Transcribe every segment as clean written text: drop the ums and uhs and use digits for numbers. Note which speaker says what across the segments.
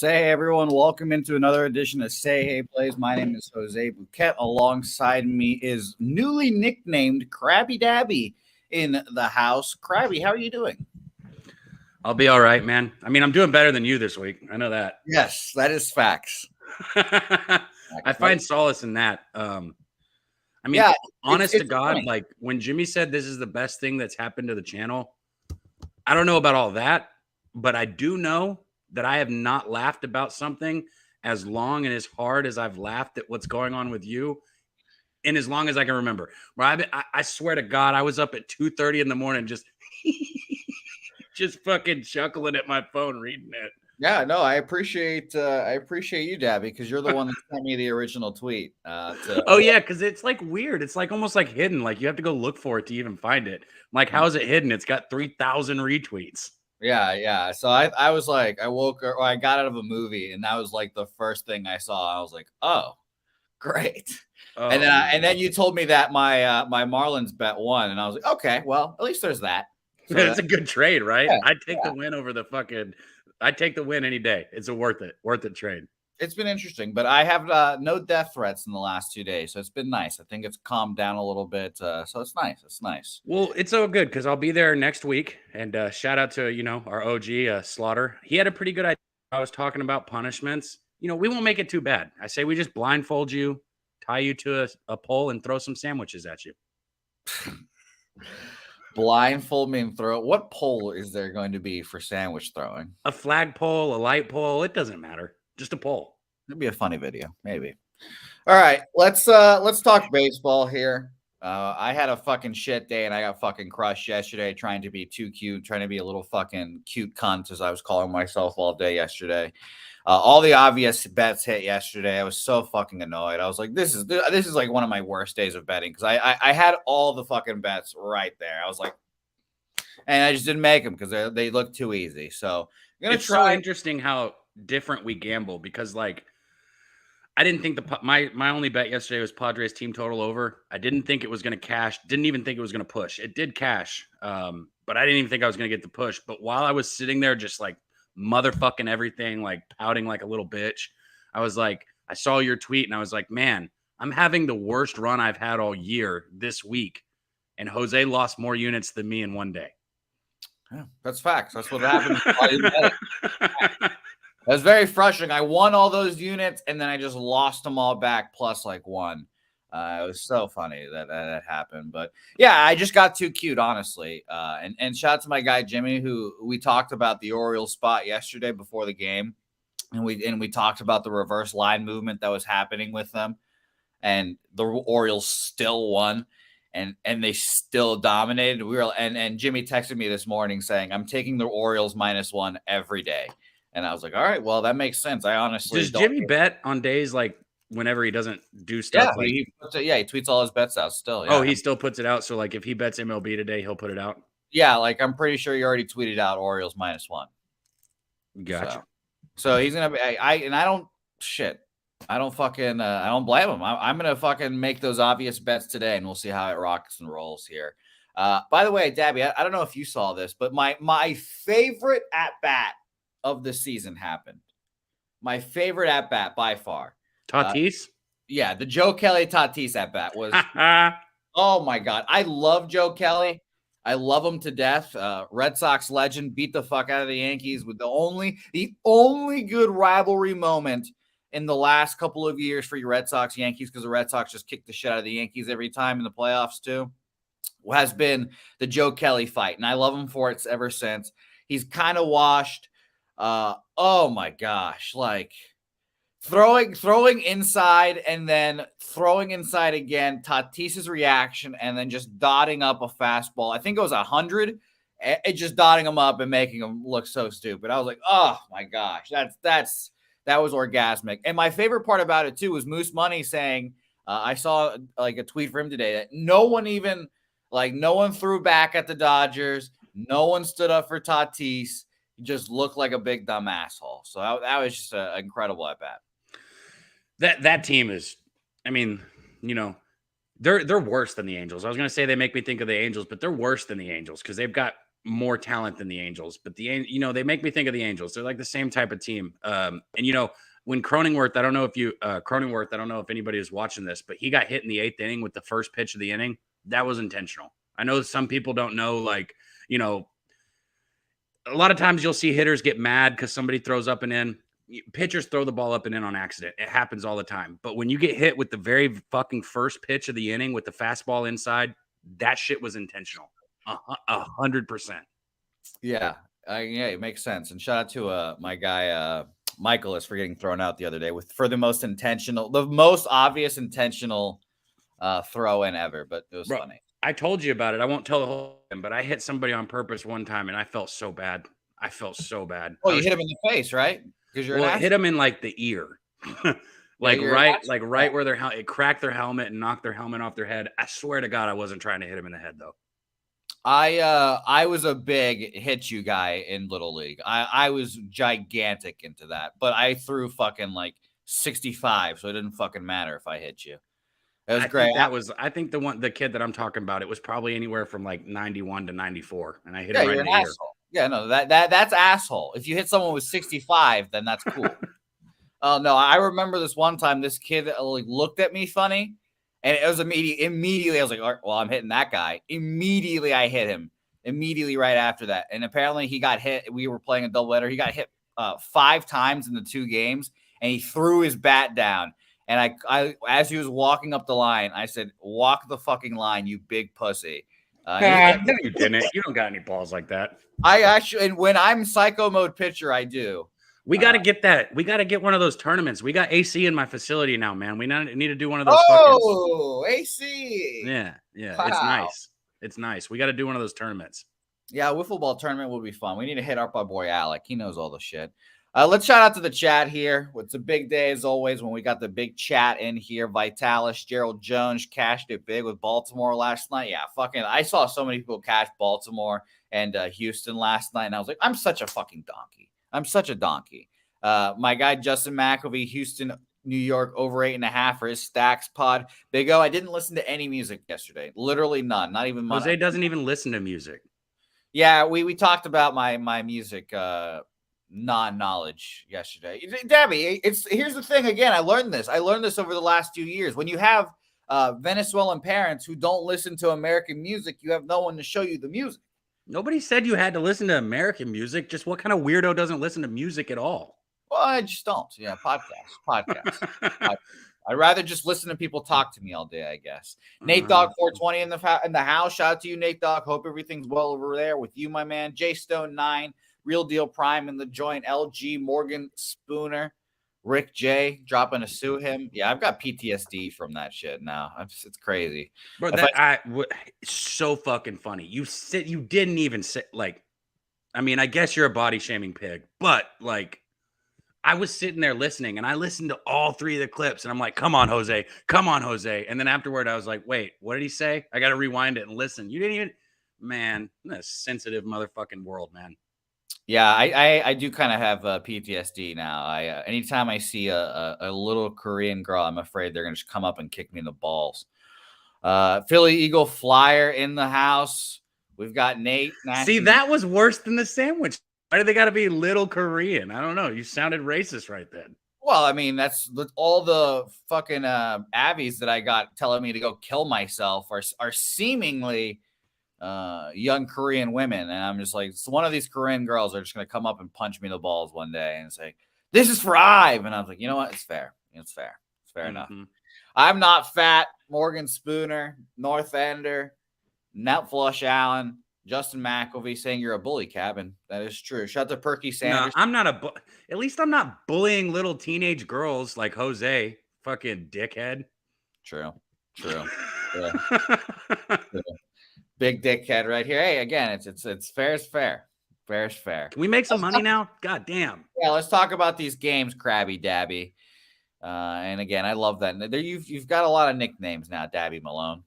Speaker 1: Say hey everyone, welcome into another edition of Say Hey Plays. My name is Jose Bouquett. Alongside me is newly nicknamed Krabby Dabby in the house. Krabby, how are you doing?
Speaker 2: I'll be all right, man. I mean, I'm doing better than you this week. I know that.
Speaker 1: Yes, that is facts.
Speaker 2: I find solace in that.
Speaker 1: Yeah,
Speaker 2: honest
Speaker 1: it's
Speaker 2: to God,
Speaker 1: funny.
Speaker 2: like when Jimmy said this is the best thing that's happened to the channel, I don't know about all that, but I do know that I have not laughed about something as long and as hard as I've laughed at what's going on with you and as long as I can remember. I swear to God, I was up at 2:30 in the morning just fucking chuckling at my phone reading it.
Speaker 1: Yeah, no, I appreciate you, Dabby, because you're the one that sent me the original tweet.
Speaker 2: Oh yeah, because it's like weird. It's like almost like hidden. Like you have to go look for it to even find it. Like, how is it hidden? It's got 3,000 retweets.
Speaker 1: Yeah. So I was like, I woke or I got out of a movie, and that was like the first thing I saw. I was like, oh, great.
Speaker 2: Oh,
Speaker 1: And then you told me that my Marlins bet won, and I was like, okay, well, at least there's that.
Speaker 2: So it's a good trade, right?
Speaker 1: Yeah,
Speaker 2: I'd take the win over the fucking. I'd take the win any day. It's a worth it trade.
Speaker 1: It's been interesting, but I have no death threats in the last 2 days, so it's been nice. I think it's calmed down a little bit, so it's nice. It's nice.
Speaker 2: Well, it's so good because I'll be there next week, and shout out to our OG Slaughter. He had a pretty good idea. I was talking about punishments. We won't make it too bad. I say we just blindfold you, tie you to a pole, and throw some sandwiches at you.
Speaker 1: Blindfold me and throw. What pole is there going to be for sandwich throwing?
Speaker 2: A flag pole, a light pole, it doesn't matter. Just a pole.
Speaker 1: It'd be a funny video, maybe. All right, let's talk baseball here. I had a fucking shit day and I got fucking crushed yesterday trying to be too cute, trying to be a little fucking cute cunt, as I was calling myself all day yesterday. All the obvious bets hit yesterday. I was so fucking annoyed. I was like, this is like one of my worst days of betting because I had all the fucking bets right there. I was like, and I just didn't make them because they look too easy. So
Speaker 2: it's so interesting how different we gamble because like I didn't think my only bet yesterday was Padres team total over. I didn't think it was going to cash. Didn't even think it was going to push. It did cash, but I didn't even think I was going to get the push. But while I was sitting there just like motherfucking everything, like pouting like a little bitch, I was like, I saw your tweet and I was like, man, I'm having the worst run I've had all year this week. And Jose lost more units than me in one day.
Speaker 1: Yeah, that's facts. That's what happened. It was very frustrating. I won all those units, and then I just lost them all back, plus like one. It was so funny that happened. But yeah, I just got too cute, honestly. And shout out to my guy Jimmy, who we talked about the Orioles spot yesterday before the game, and we talked about the reverse line movement that was happening with them, and the Orioles still won. And they still dominated. And Jimmy texted me this morning saying, I'm taking the Orioles -1 every day. And I was like, all right, well, that makes sense. I honestly
Speaker 2: does Jimmy bet on days like whenever he doesn't do stuff?
Speaker 1: Yeah, he tweets all his bets out still. Yeah.
Speaker 2: Oh, he still puts it out. So like if he bets MLB today, he'll put it out.
Speaker 1: Yeah, like I'm pretty sure he already tweeted out Orioles -1.
Speaker 2: Gotcha.
Speaker 1: So he's gonna be. I don't fucking. I don't blame him. I'm gonna fucking make those obvious bets today, and we'll see how it rocks and rolls here. By the way, Dabby, I don't know if you saw this, but my favorite at bat of the season happened. My favorite at bat by far.
Speaker 2: Tatis?
Speaker 1: Yeah, the Joe Kelly Tatis at bat was. Oh my God, I love Joe Kelly. I love him to death. Red Sox legend, beat the fuck out of the Yankees with the only good rivalry moment in the last couple of years for your Red Sox Yankees, because the Red Sox just kicked the shit out of the Yankees every time in the playoffs too, has been the Joe Kelly fight. And I love him for it ever since. He's kind of washed. Oh my gosh, like throwing inside and then throwing inside again, Tatis's reaction, and then just dotting up a fastball. I think it was 100. It just dotting him up and making him look so stupid. I was like, oh my gosh, that was orgasmic. And my favorite part about it too was Moose Money saying, I saw like a tweet from him today that no one threw back at the Dodgers. No one stood up for Tatis. He just looked like a big dumb asshole. So that was just an incredible at bat.
Speaker 2: That team is, I mean, they're worse than the Angels. I was going to say they make me think of the Angels, but they're worse than the Angels because they've got more talent than the Angels, but they make me think of the Angels. They're like the same type of team. And when Cronenworth, I don't know if anybody is watching this, but he got hit in the 8th inning with the first pitch of the inning. That was intentional. I know some people don't know, a lot of times you'll see hitters get mad because somebody throws up and in. Pitchers throw the ball up and in on accident. It happens all the time. But when you get hit with the very fucking first pitch of the inning with the fastball inside, that shit was intentional. 100%.
Speaker 1: Yeah. It makes sense. And shout out to my guy Michaelis for getting thrown out the other day for the most obvious intentional throw in ever, but it was funny.
Speaker 2: I told you about it. I won't tell the whole thing, but I hit somebody on purpose one time and I felt so bad.
Speaker 1: Oh, you hit him in the face, right? Because
Speaker 2: it hit him in like the ear. right where it cracked their helmet and knocked their helmet off their head. I swear to God, I wasn't trying to hit him in the head though.
Speaker 1: I was a big hit you guy in Little League. I was gigantic into that, but I threw fucking like 65, so it didn't fucking matter if I hit you. It was great.
Speaker 2: I think the kid that I'm talking about, it was probably anywhere from like 91 to 94, and I hit him right in the ear.
Speaker 1: Asshole. Yeah, no, that's asshole. If you hit someone with 65, then that's cool. Oh no, I remember this one time. This kid looked at me funny. And it was immediately I was like, all right, well, I'm hitting that guy. Immediately I hit him. Immediately right after that. And apparently he got hit. We were playing a doubleheader. He got hit 5 times in the 2 games. And he threw his bat down. And I as he was walking up the line, I said, walk the fucking line, you big pussy.
Speaker 2: No, you didn't. You don't got any balls like that.
Speaker 1: I actually, and when I'm psycho mode pitcher, I do.
Speaker 2: We got to get that. We got to get one of those tournaments. We got AC in my facility now, man. We need to do one of those.
Speaker 1: AC.
Speaker 2: Yeah.
Speaker 1: Wow.
Speaker 2: It's nice. We got to do one of those tournaments.
Speaker 1: Yeah, wiffle ball tournament will be fun. We need to hit up our boy Alec. He knows all the shit. Let's shout out to the chat here. It's a big day as always when we got the big chat in here. Vitalis, Gerald Jones cashed it big with Baltimore last night. Yeah, I saw so many people cash Baltimore and Houston last night, and I was like, I'm such a fucking donkey. I'm such a donkey. My guy Justin McElvey, Houston, New York, over 8.5 for his stacks pod. Big O, I didn't listen to any music yesterday. Literally none. Not even
Speaker 2: Jose doesn't even listen to music.
Speaker 1: Yeah, we talked about my music non-knowledge yesterday. Debbie, here's the thing again. I learned this over the last 2 years. When you have Venezuelan parents who don't listen to American music, you have no one to show you the music.
Speaker 2: Nobody said you had to listen to American music. Just what kind of weirdo doesn't listen to music at all?
Speaker 1: Well, I just don't. Yeah, podcast. I'd rather just listen to people talk to me all day, I guess. Nate Dogg 420 in the house. Shout out to you, Nate Dogg. Hope everything's well over there with you, my man. J Stone 9, Real Deal Prime in the joint. LG Morgan Spooner, Rick J dropping to sue him. Yeah, I've got PTSD from that shit now. It's crazy.
Speaker 2: Bro, it's so fucking funny. You didn't even sit like, I mean, I guess you're a body shaming pig, but like, I was sitting there listening and I listened to all 3 of the clips and I'm like, come on, Jose. And then afterward, I was like, wait, what did he say? I got to rewind it and listen. You didn't even, man, a sensitive motherfucking world, man.
Speaker 1: Yeah, I do kind of have PTSD now. Anytime I see a little Korean girl, I'm afraid they're going to just come up and kick me in the balls. Philly Eagle Flyer in the house. We've got Nate.
Speaker 2: See, that was worse than the sandwich. Why do they got to be little Korean? I don't know. You sounded racist right then.
Speaker 1: Well, I mean, that's all the fucking Abbies that I got telling me to go kill myself are seemingly young Korean women. And I'm just like, so one of these Korean girls are just going to come up and punch me in the balls one day and say, this is for Ive. And I was like, you know what? It's fair. It's fair. It's fair enough. I'm not fat. Morgan Spooner, North Ender, Net Flush Allen, Justin McElvey saying you're a bully, Cabin. That is true. Shout out to Perky Sanders.
Speaker 2: No, I'm not at least I'm not bullying little teenage girls like Jose. Fucking dickhead.
Speaker 1: True. Yeah. Big dickhead right here. Hey, again, it's fair is fair. Fair is fair.
Speaker 2: Can we make some money now? God damn.
Speaker 1: Yeah, let's talk about these games, Krabby Dabby. And again, I love that. You've got a lot of nicknames now, Dabby Malone.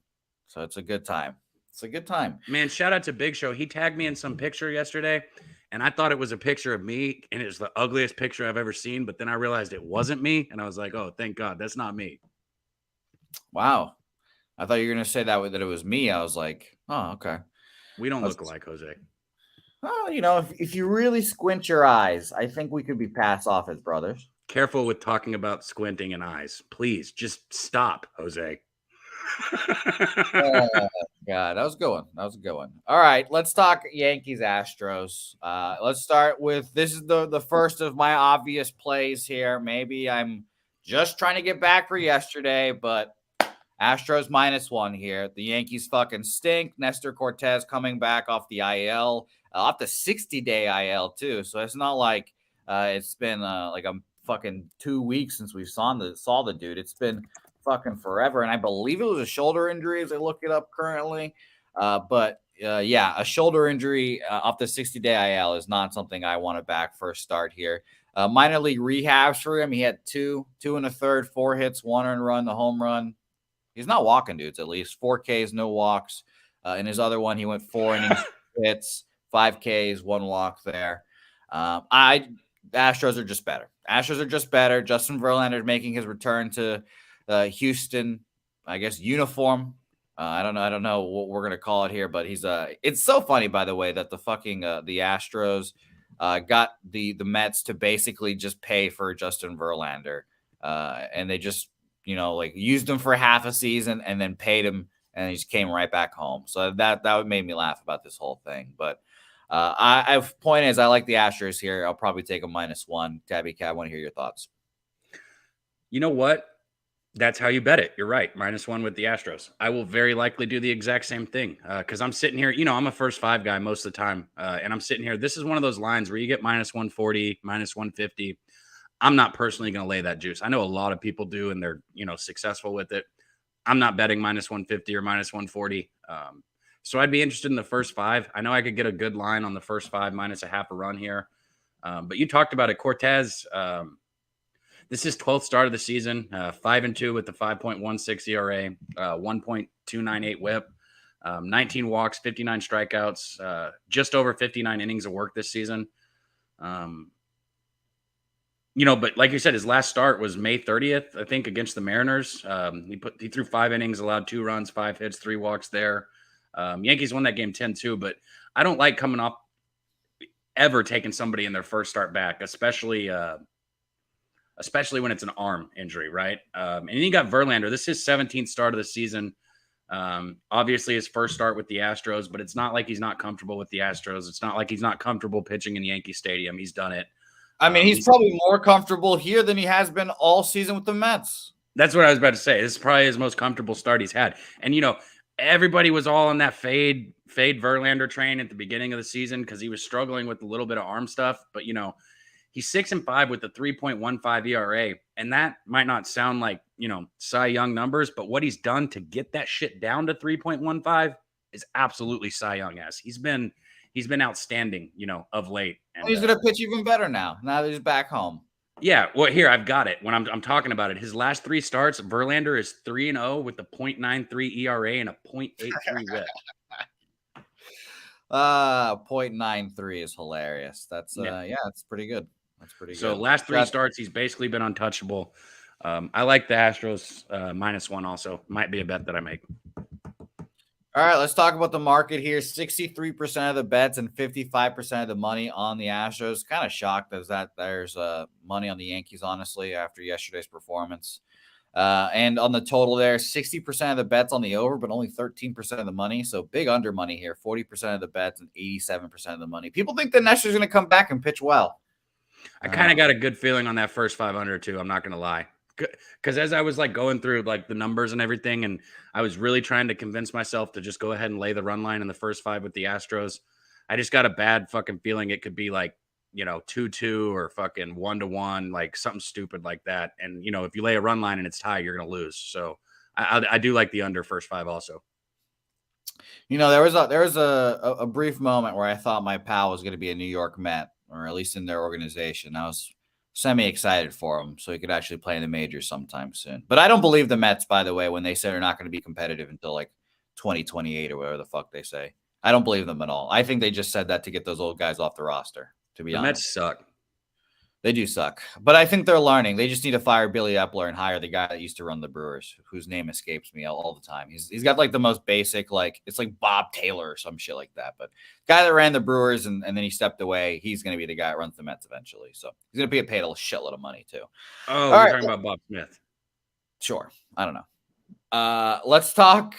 Speaker 1: So it's a good time. It's a good time.
Speaker 2: Man, shout out to Big Show. He tagged me in some picture yesterday, and I thought it was a picture of me, and it was the ugliest picture I've ever seen. But then I realized it wasn't me, and I was like, oh, thank God, that's not me.
Speaker 1: Wow. I thought you were going to say that it was me. I was like, oh, okay.
Speaker 2: We don't look alike, Jose.
Speaker 1: Oh, if you really squint your eyes, I think we could be passed off as brothers.
Speaker 2: Careful with talking about squinting and eyes. Please, just stop, Jose.
Speaker 1: Oh, God, that was a good one. That was a good one. All right, let's talk Yankees Astros. Let's start with this is the first of my obvious plays here. Maybe I'm just trying to get back for yesterday, but Astros -1 here. The Yankees fucking stink. Nestor Cortez coming back off the IL, off the 60-day IL too. So it's not like it's been like a fucking 2 weeks since we saw the dude. It's been fucking forever, and I believe it was a shoulder injury as I look it up currently. But yeah, a shoulder injury off the 60-day IL is not something I want to back first start here. Minor league rehabs for him. He had two and a third, 4 hits, 1 earned run, the home run. He's not walking dudes, at least 4 Ks, no walks. In his other one, he went 4 innings, hits, 5 Ks, 1 walk there. Astros are just better. Astros are just better. Justin Verlander making his return to Houston, I guess, uniform. I don't know what we're gonna call it here, but it's so funny, by the way, that the fucking the Astros got the Mets to basically just pay for Justin Verlander, and they just like used him for half a season and then paid him, and he just came right back home. So that would made me laugh about this whole thing. But point is, I like the Astros here. I'll probably take a -1. Tabby Cat, I want to hear your thoughts.
Speaker 2: You know what? That's how you bet it. You're right. -1 with the Astros. I will very likely do the exact same thing because I'm sitting here. I'm a first 5 guy most of the time, and I'm sitting here. This is one of those lines where you get -140, -150. I'm not personally going to lay that juice. I know a lot of people do, and they're successful with it. I'm not betting -150 or -140. So I'd be interested in the first 5. I know I could get a good line on the first 5 minus a half a run here. But you talked about it, Cortez. This is 12th start of the season, 5-2 with the 5.16 ERA, 1.298 WHIP, 19 walks, 59 strikeouts, just over 59 innings of work this season. But like you said, his last start was May 30th, I think, against the Mariners. He threw 5 innings, allowed 2 runs, 5 hits, 3 walks there. Yankees won that game 10-2, but I don't like coming up ever taking somebody in their first start back, especially when it's an arm injury, right? And then you got Verlander. This is his 17th start of the season. Obviously his first start with the Astros, but it's not like he's not comfortable with the Astros. It's not like he's not comfortable pitching in Yankee Stadium. He's done it.
Speaker 1: I mean, he's probably more comfortable here than he has been all season with the Mets.
Speaker 2: That's what I was about to say. This is probably his most comfortable start he's had. And, everybody was all on that fade Verlander train at the beginning of the season because he was struggling with a little bit of arm stuff. But, he's 6-5 with the 3.15 ERA. And that might not sound like, Cy Young numbers, but what he's done to get that shit down to 3.15 is absolutely Cy Young-esque. He's been outstanding, of late. And
Speaker 1: he's going to pitch even better now that he's back home.
Speaker 2: Yeah, well, here I've got it. When I'm talking about it, his last 3 starts, Verlander is 3-0 with a .93 ERA and a .83 WHIP.
Speaker 1: 0.93 is hilarious. That's that's pretty good. That's pretty good.
Speaker 2: So last 3 starts, he's basically been untouchable. I like the Astros -1 also. Might be a bet that I make.
Speaker 1: All right, let's talk about the market here. 63% of the bets and 55% of the money on the Astros. Kind of shocked as that there's money on the Yankees, honestly, after yesterday's performance. And on the total there, 60% of the bets on the over, but only 13% of the money. So big under money here, 40% of the bets and 87% of the money. People think the Astros are going to come back and pitch well.
Speaker 2: I kind of got a good feeling on that first 500 too. I'm not going to lie. Because as I was going through the numbers and everything, and I was really trying to convince myself to just go ahead and lay the run line in the first 5 with the Astros, I just got a bad fucking feeling it could be 2-2 or fucking 1-1, something stupid like that. And if you lay a run line and it's tied, you're gonna lose. So I do like the under first 5 also.
Speaker 1: There was a brief moment where I thought my pal was going to be a New York Met, or at least in their organization. I was semi-excited for him so he could actually play in the majors sometime soon. But I don't believe the Mets, by the way, when they say they're not going to be competitive until 2028 or whatever the fuck they say. I don't believe them at all. I think they just said that to get those old guys off the roster, to be honest.
Speaker 2: The Mets suck.
Speaker 1: They do suck, but I think they're learning. They just need to fire Billy Epler and hire the guy that used to run the Brewers, whose name escapes me all the time. He's got like the most basic, like it's like Bob Taylor or some shit like that. But guy that ran the Brewers and then he stepped away, he's going to be the guy that runs the Mets eventually. So he's going to be paid a shitload of money too.
Speaker 2: Oh, you're talking about Bob Smith.
Speaker 1: Sure. I don't know. Let's talk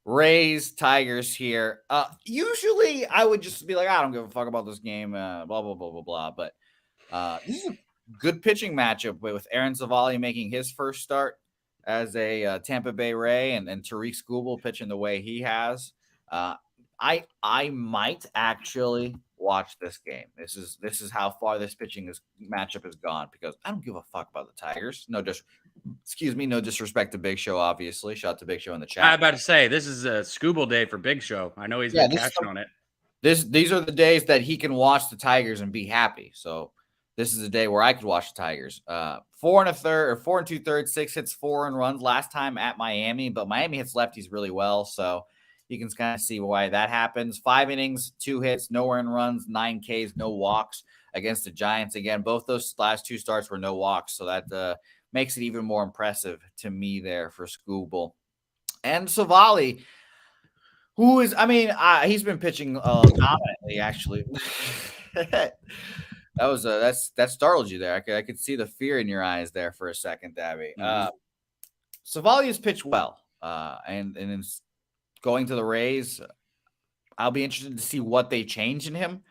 Speaker 1: Rays, Tigers here. Usually I would just be like, I don't give a fuck about this game, blah, blah, blah, blah, blah. But this is a good pitching matchup with Aaron Savali making his first start as a Tampa Bay Ray and Tariq Skubal pitching the way he has. I might actually watch this game. This is how far this matchup has gone because I don't give a fuck about the Tigers. No disrespect to Big Show, obviously. Shout out to Big Show in the chat.
Speaker 2: I was about to say this is a Skubal day for Big Show. I know he's been cashing on it.
Speaker 1: These are the days that he can watch the Tigers and be happy. So this is a day where I could watch the Tigers. 4 2/3, 6 hits, 4 runs last time at Miami, but Miami hits lefties really well. So you can kind of see why that happens. 5 innings, 2 hits, no earned runs, 9 Ks, no walks against the Giants. Again, both those last 2 starts were no walks. So that makes it even more impressive to me there for Skubal. And Savali, who is, he's been pitching dominantly, actually. That startled you there. I could see the fear in your eyes there for a second, Dabby. Savali has pitched well, and in going to the Rays, I'll be interested to see what they change in him,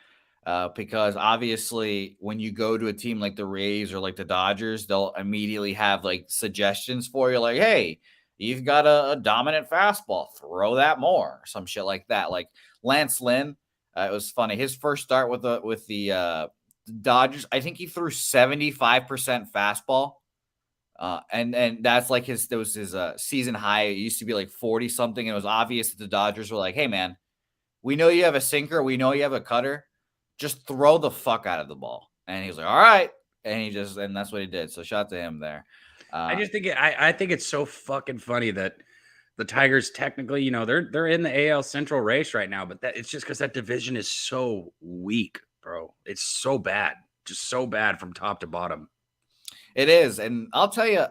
Speaker 1: because obviously when you go to a team like the Rays or like the Dodgers, they'll immediately have like suggestions for you, like, hey, you've got a dominant fastball, throw that more, some shit like that. Like Lance Lynn, it was funny. His first start with the Dodgers, I think he threw 75% fastball. And that's like his season high. It used to be like 40 something. And it was obvious that the Dodgers were like, hey man, we know you have a sinker. We know you have a cutter. Just throw the fuck out of the ball. And he was like, all right. And that's what he did. So shout out to him there.
Speaker 2: I just think I think it's so fucking funny that the Tigers technically, they're in the AL Central race right now, but it's just because that division is so weak, bro. It's so bad, just so bad from top to bottom.
Speaker 1: It is, and I'll tell you,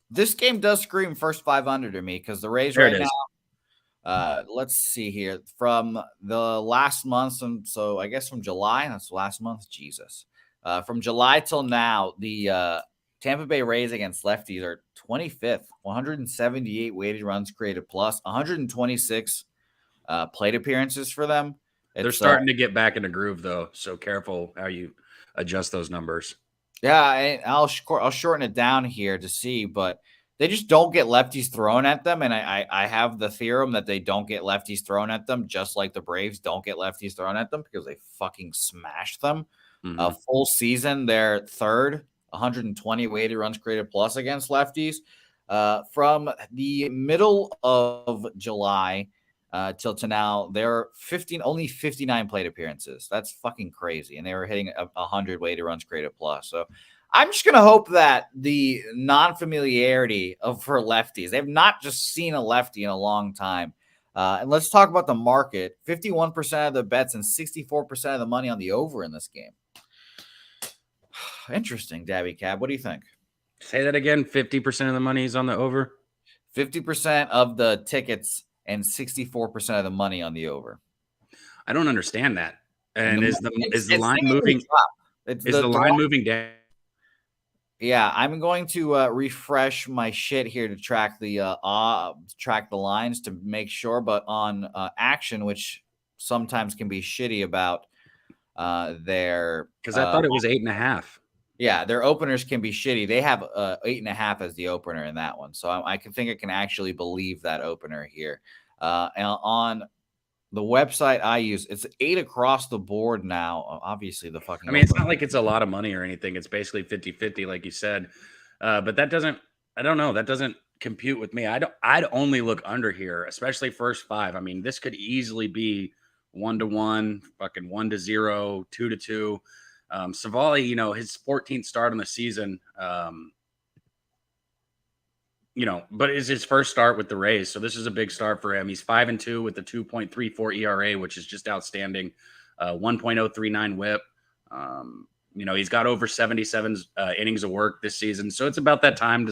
Speaker 1: this game does scream first 500 to me because the Rays now. Let's see here from the last month, so I guess from July. That's last month. Jesus, from July till now, the Tampa Bay Rays against lefties are 25th, 178 weighted runs created plus, 126 plate appearances for them.
Speaker 2: They're starting to get back in a groove, though, so careful how you adjust those numbers.
Speaker 1: Yeah, I'll shorten it down here to see, but they just don't get lefties thrown at them, and I have the theorem that they don't get lefties thrown at them, just like the Braves don't get lefties thrown at them because they fucking smashed them. A full season, they're third, 120 weighted runs created plus against lefties. From the middle of July till to now, they're only 59 plate appearances. That's fucking crazy. And they were hitting 100 weighted runs created plus. So I'm just going to hope that the non-familiarity for lefties, they've not just seen a lefty in a long time. And let's talk about the market. 51% of the bets and 64% of the money on the over in this game. Interesting, Dabby Cab. What do you think?
Speaker 2: Say that again. 50% of the money is on the over?
Speaker 1: 50% of the tickets and 64% of the money on the over.
Speaker 2: I don't understand that. And is the line moving? Is the line moving down?
Speaker 1: Yeah, I'm going to refresh my shit here to track the lines to make sure. But on Action, which sometimes can be shitty about their,
Speaker 2: because I thought it was 8.5.
Speaker 1: Yeah, their openers can be shitty. They have 8.5 as the opener in that one. So I can actually believe that opener here. And on the website I use, it's 8 across the board now. Obviously, the fucking.
Speaker 2: I mean, it's not like it's a lot of money or anything. It's basically 50-50, like you said. But that doesn't. I don't know. That doesn't compute with me. I'd only look under here, especially first 5. I mean, this could easily be 1-1, fucking 1-0, 2-2. Savali, his 14th start on the season, but it's his first start with the Rays. So this is a big start for him. He's 5-2 with the 2.34 ERA, which is just outstanding. 1.039 whip. He's got over 77 innings of work this season. So it's about that time.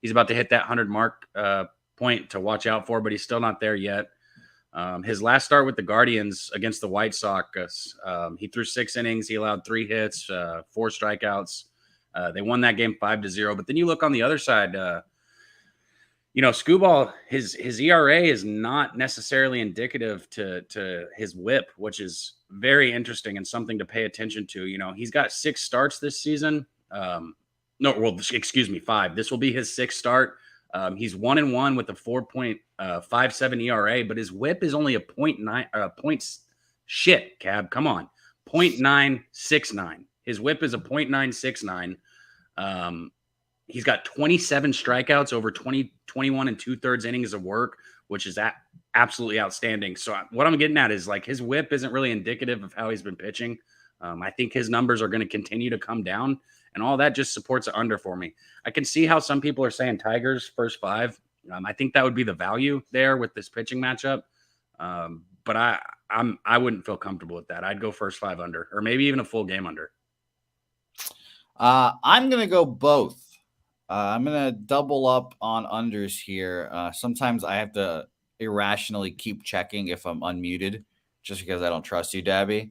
Speaker 2: He's about to hit that 100 mark point to watch out for, but he's still not there yet. His last start with the Guardians against the White Sox, he threw 6 innings. He allowed 3 hits, 4 strikeouts. They won that game 5-0. But then you look on the other side, Skubal, his ERA is not necessarily indicative to his WHIP, which is very interesting and something to pay attention to. He's got 6 starts this season. 5. This will be his 6th start. He's 1-1 with a 4.57 ERA, but his WHIP is only a 0.9 shit, Cab. Come on. 0.969. His WHIP is a 0.969. He's got 27 strikeouts over 21 and 2/3 innings of work, which is absolutely outstanding. So what I'm getting at is like his WHIP isn't really indicative of how he's been pitching. I think his numbers are going to continue to come down, and all that just supports an under for me. I can see how some people are saying Tigers first 5. I think that would be the value there with this pitching matchup. But I wouldn't feel comfortable with that. I'd go first 5 under, or maybe even a full game under.
Speaker 1: I'm going to go both. I'm going to double up on unders here. Sometimes I have to irrationally keep checking if I'm unmuted just because I don't trust you, Dabby.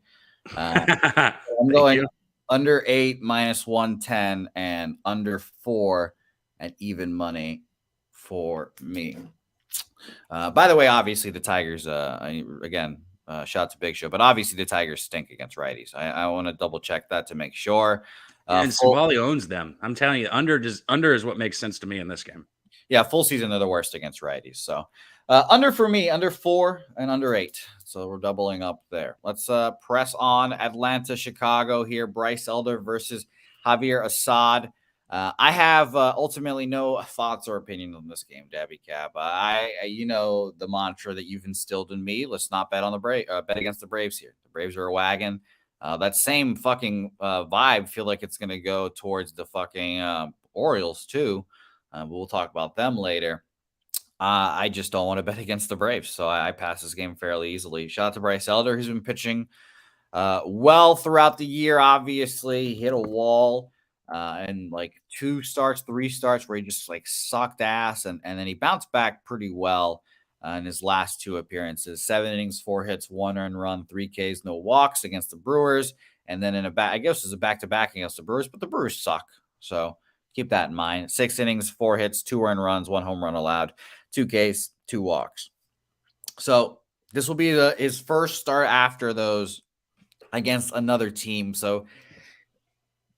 Speaker 1: I'm going under 8 minus 110 and under 4 at even money for me. By the way, obviously the Tigers, shout out to Big Show, but obviously the Tigers stink against righties. I want to double check that to make sure.
Speaker 2: And Savali owns them. I'm telling you, under is what makes sense to me in this game.
Speaker 1: Yeah, full season they're the worst against righties. So under for me, under 4 and under 8. So we're doubling up there. Let's press on Atlanta, Chicago here. Bryce Elder versus Javier Assad. I have ultimately no thoughts or opinions on this game, Dabby Cab. The mantra that you've instilled in me. Let's not bet on the bet against the Braves here. The Braves are a wagon. That same fucking vibe feel like it's going to go towards the fucking Orioles too. But we'll talk about them later. I just don't want to bet against the Braves, so I pass this game fairly easily. Shout out to Bryce Elder, who's been pitching well throughout the year. Obviously, he hit a wall and like 2 starts, 3 starts where he just like sucked ass, and then he bounced back pretty well in his last 2 appearances. 7 innings, 4 hits, 1 earned run, 3 Ks, no walks against the Brewers, and then I guess it's a back-to-back against the Brewers, but the Brewers suck, so keep that in mind. 6 innings, 4 hits, 2 earned runs, 1 home run allowed, 2 Ks, 2 walks. So this will be his first start after those against another team. So,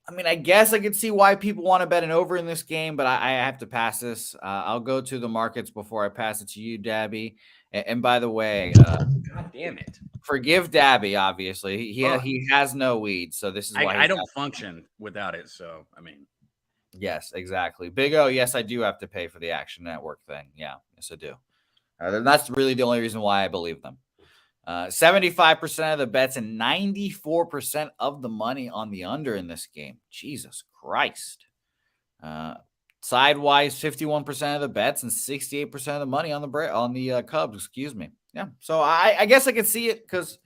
Speaker 1: I mean, I guess I could see why people want to bet an over in this game, but I have to pass this. I'll go to the markets before I pass it to you, Dabby. And by the way,
Speaker 2: God damn it.
Speaker 1: Forgive Dabby, obviously. He has no weed, so this is why
Speaker 2: I don't function without it, so, I mean.
Speaker 1: Yes, exactly. Big O, yes, I do have to pay for the Action Network thing. Yeah, yes, I do. That's really the only reason why I believe them. 75% of the bets and 94% of the money on the under in this game. Jesus Christ. Sidewise, 51% of the bets and 68% of the money on the Cubs. Excuse me. Yeah. So I guess I could see it because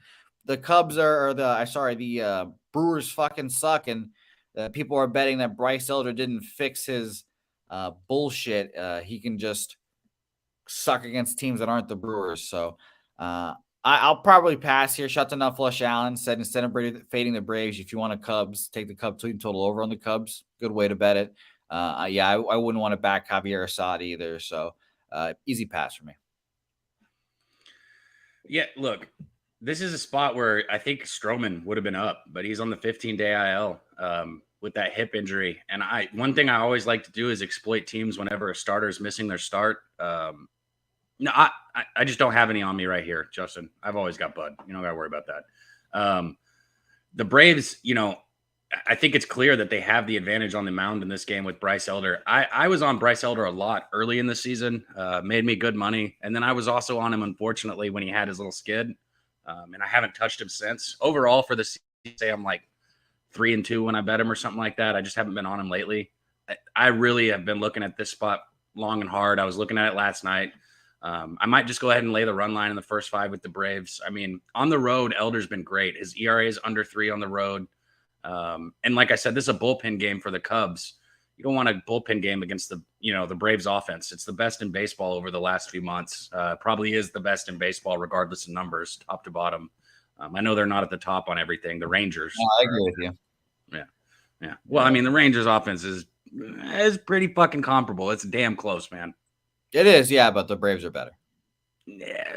Speaker 1: the Cubs the Brewers fucking suck, and people are betting that Bryce Elder didn't fix his bullshit. He can just suck against teams that aren't the Brewers. So I'll probably pass here. Shout to Not Flush Allen said instead of fading the Braves, if you want a Cubs, take the Cubs team total over on the Cubs. Good way to bet it. I wouldn't want to back Javier Assad either. So easy pass for me.
Speaker 2: Yeah, look, this is a spot where I think Stroman would have been up, but he's on the 15-day IL with that hip injury. And one thing I always like to do is exploit teams whenever a starter is missing their start. No, I just don't have any on me right here, Justin. I've always got Bud. You don't got to worry about that. The Braves, I think it's clear that they have the advantage on the mound in this game with Bryce Elder. I was on Bryce Elder a lot early in the season, made me good money. And then I was also on him, unfortunately, when he had his little skid. And I haven't touched him since. Overall for the season, say I'm like 3-2 when I bet him or something like that. I just haven't been on him lately. I really have been looking at this spot long and hard. I was looking at it last night. I might just go ahead and lay the run line in the first 5 with the Braves. I mean, on the road, Elder's been great. His ERA is under 3 on the road. And like I said, this is a bullpen game for the Cubs. You don't want a bullpen game against the Braves offense. It's the best in baseball over the last few months. Probably is the best in baseball, regardless of numbers, top to bottom. I know they're not at the top on everything. The Rangers.
Speaker 1: No, I agree with you.
Speaker 2: Yeah. Well, I mean, the Rangers offense is pretty fucking comparable. It's damn close, man.
Speaker 1: It is, yeah, but the Braves are better.
Speaker 2: Yeah.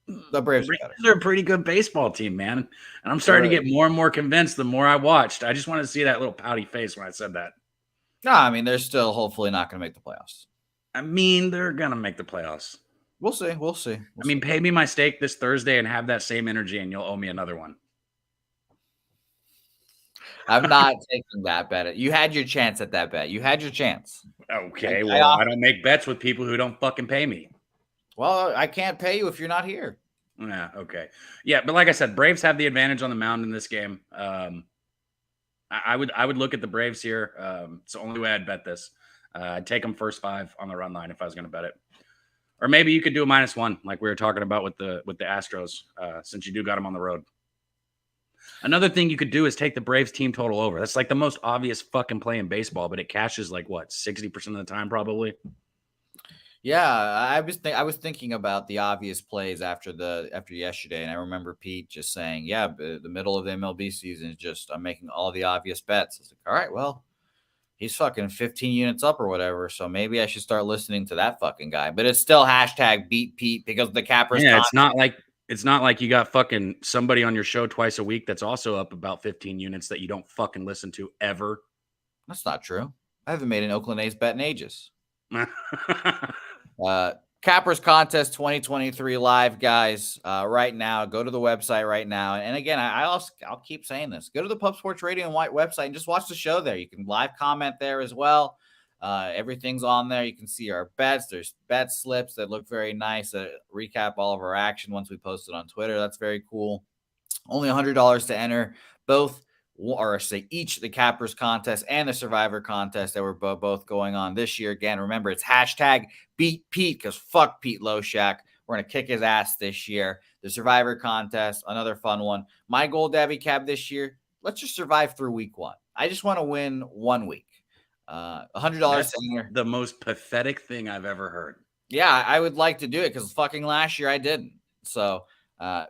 Speaker 1: The Braves are better.
Speaker 2: They're a pretty good baseball team, man. And I'm starting to get more and more convinced the more I watched. I just wanted to see that little pouty face when I said that.
Speaker 1: No, I mean, they're still hopefully not going to make the playoffs.
Speaker 2: I mean, they're going to make the playoffs.
Speaker 1: We'll see.
Speaker 2: I mean, pay me my steak this Thursday and have that same energy, and you'll owe me another one.
Speaker 1: I'm not taking that bet. You had your chance at that bet. You had your chance.
Speaker 2: Okay, I don't make bets with people who don't fucking pay me.
Speaker 1: Well, I can't pay you if you're not here.
Speaker 2: Yeah, okay. Yeah, but like I said, Braves have the advantage on the mound in this game. I would look at the Braves here. It's the only way I'd bet this. I'd take them first 5 on the run line if I was going to bet it. Or maybe you could do a -1 like we were talking about with the Astros, since you do got them on the road. Another thing you could do is take the Braves team total over. That's like the most obvious fucking play in baseball, but it cashes like what, 60% of the time probably.
Speaker 1: Yeah, I was thinking about the obvious plays after yesterday, and I remember Pete just saying, "Yeah, the middle of the MLB season is just I'm making all the obvious bets." I was like, "All right, well, he's fucking 15 units up or whatever, so maybe I should start listening to that fucking guy." But it's still hashtag beat Pete because the cappers.
Speaker 2: Yeah, it's not like you got fucking somebody on your show twice a week that's also up about 15 units that you don't fucking listen to ever.
Speaker 1: That's not true. I haven't made an Oakland A's bet in ages. Cappers Contest 2023 live, guys. Right now, go to the website right now. And again, I'll keep saying this. Go to the Pub Sports Radio and White website and just watch the show there. You can live comment there as well. Everything's on there. You can see our bets. There's bet slips that look very nice. Recap all of our action once we post it on Twitter. That's very cool. Only $100 to enter each the Cappers contest and the Survivor contest that were both going on this year. Again, remember, it's hashtag beat Pete because fuck Pete Loshak. We're going to kick his ass this year. The Survivor contest, another fun one. My goal, Davy Cab, this year, let's just survive through week 1. I just want to win 1 week. $100 to enter.
Speaker 2: The most pathetic thing I've ever heard.
Speaker 1: Yeah, I would like to do it because fucking last year I didn't. So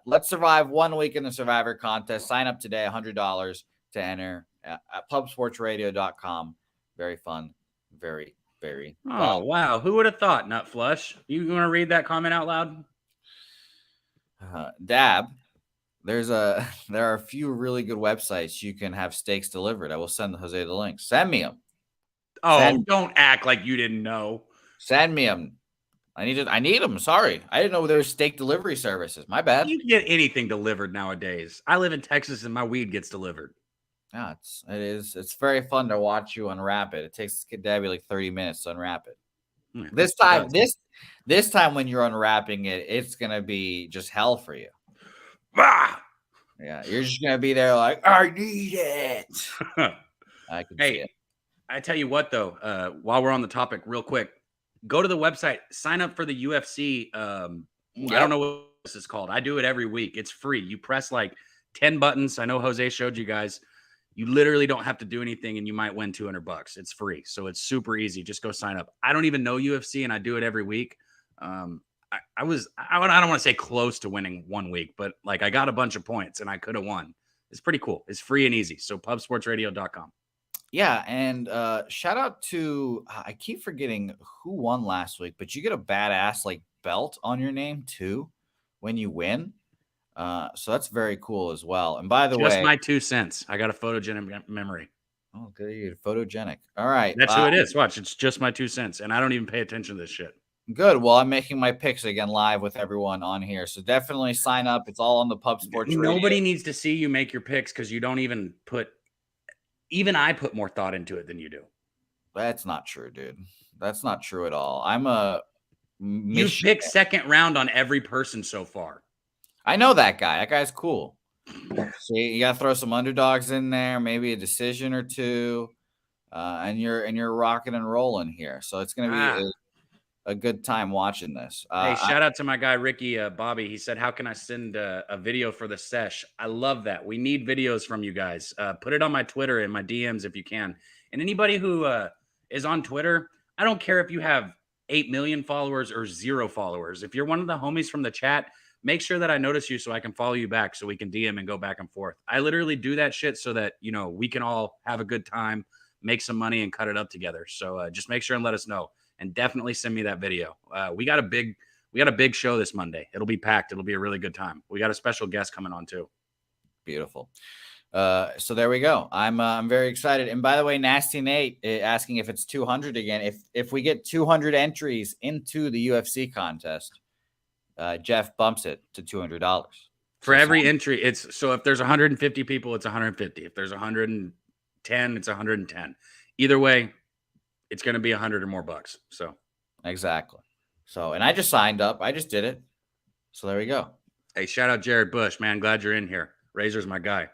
Speaker 1: let's survive 1 week in the Survivor contest. Sign up today, $100 to enter at pubsportsradio.com. Very fun. Very, very fun.
Speaker 2: Oh, wow. Who would have thought, Nut Flush? You want to read that comment out loud?
Speaker 1: Dab, there are a few really good websites you can have steaks delivered. I will send Jose the link. Send me them.
Speaker 2: Oh, don't act like you didn't know.
Speaker 1: Send me them. I need them. Sorry. I didn't know there were steak delivery services. My bad.
Speaker 2: You can get anything delivered nowadays. I live in Texas and my weed gets delivered.
Speaker 1: Yeah, it's very fun to watch you unwrap it. It takes Debbie like 30 minutes to unwrap it. Yeah, this time when you're unwrapping it, it's gonna be just hell for you.
Speaker 2: Ah!
Speaker 1: Yeah, you're just gonna be there like, I need it. I can see it.
Speaker 2: I tell you what though, while we're on the topic, real quick, go to the website, sign up for the UFC. I don't know what this is called. I do it every week. It's free. You press like 10 buttons. I know Jose showed you guys. You literally don't have to do anything and you might win $200. It's free. So it's super easy. Just go sign up. I don't even know UFC and I do it every week. I don't want to say close to winning 1 week, but like I got a bunch of points and I could have won. It's pretty cool. It's free and easy. So pubsportsradio.com.
Speaker 1: Yeah. And shout out to, I keep forgetting who won last week, but you get a badass like belt on your name too when you win. So that's very cool as well. And by the way,
Speaker 2: just my 2 cents. I got a photogenic memory.
Speaker 1: Oh, good. You're photogenic. All right.
Speaker 2: That's who it is. Watch. It's just my 2 cents. And I don't even pay attention to this shit.
Speaker 1: Good. Well, I'm making my picks again live with everyone on here. So definitely sign up. It's all on the Pub Sports Radio.
Speaker 2: Nobody needs to see you make your picks because you don't even even I put more thought into it than you do.
Speaker 1: That's not true, dude. That's not true at all.
Speaker 2: You picked second round on every person so far.
Speaker 1: I know that guy. That guy's cool. So you got to throw some underdogs in there, maybe a decision or two, and you're rocking and rolling here. So it's gonna be a good time watching this.
Speaker 2: Hey, shout out to my guy Ricky Bobby. He said, "How can I send a video for the sesh?" I love that. We need videos from you guys. Put it on my Twitter and my DMs if you can. And anybody who is on Twitter, I don't care if you have 8 million followers or 0 followers. If you're one of the homies from the chat, make sure that I notice you so I can follow you back so we can DM and go back and forth. I literally do that shit so that, we can all have a good time, make some money, and cut it up together. So just make sure and let us know. And definitely send me that video. We got a big show this Monday. It'll be packed. It'll be a really good time. We got a special guest coming on too.
Speaker 1: Beautiful. So there we go. I'm very excited. And by the way, Nasty Nate asking if it's 200 again. If we get 200 entries into the UFC contest, Jeff bumps it to $200
Speaker 2: for every entry. So if there's 150 people, it's 150. If there's 110, it's 110. Either way, it's going to be 100 or more bucks. So
Speaker 1: exactly. So, and I just signed up. I just did it. So there we go.
Speaker 2: Hey, shout out Jared Bush, man. Glad you're in here. Razor's my guy.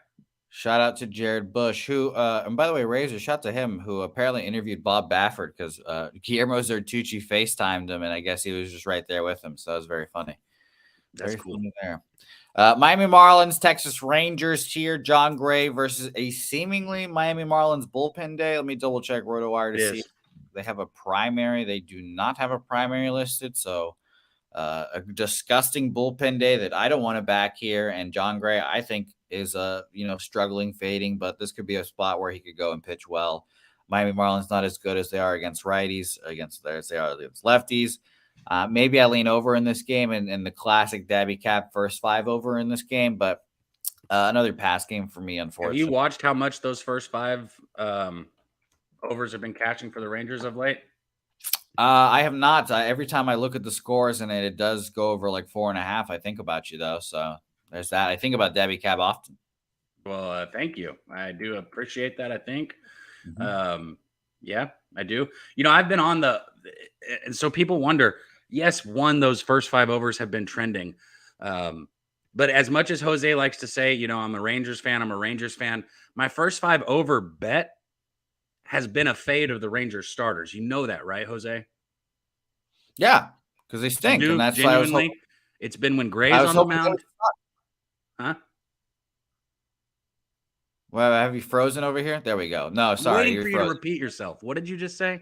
Speaker 1: Shout out to Jared Bush, who, and by the way, Razor, shout to him, who apparently interviewed Bob Baffert because Guillermo Zertucci FaceTimed him, and I guess he was just right there with him. So it was very funny.
Speaker 2: That's cool.
Speaker 1: Funny there. Miami Marlins, Texas Rangers here. John Gray versus a seemingly Miami Marlins bullpen day. Let me double check RotoWire to see if they have a primary. They do not have a primary listed. So a disgusting bullpen day that I don't want to back here. And John Gray, I think, is struggling, fading, but this could be a spot where he could go and pitch well. Miami Marlins not as good as they are against righties, as they are against lefties. Maybe I lean over in this game and the classic Dabby Cap first 5 over in this game, but another pass game for me, unfortunately.
Speaker 2: Have you watched how much those first 5 overs have been catching for the Rangers of late?
Speaker 1: I have not. Every time I look at the scores and it does go over like 4.5, I think about you though. So there's that. I think about Dabby Cab often.
Speaker 2: Well, thank you. I do appreciate that. I think.
Speaker 1: Mm-hmm.
Speaker 2: Yeah, I do. I've been on and so people wonder, yes, those first 5 overs have been trending. But as much as Jose likes to say, I'm a Rangers fan. My first 5 over bet has been a fade of the Rangers starters. You know that, right, Jose?
Speaker 1: Yeah, because they stink. And that's why I was hoping.
Speaker 2: It's been when Gray's on the mound. Huh?
Speaker 1: Well, have you frozen over here? There we go. No, sorry.
Speaker 2: I'm waiting for you to repeat yourself. What did you just say?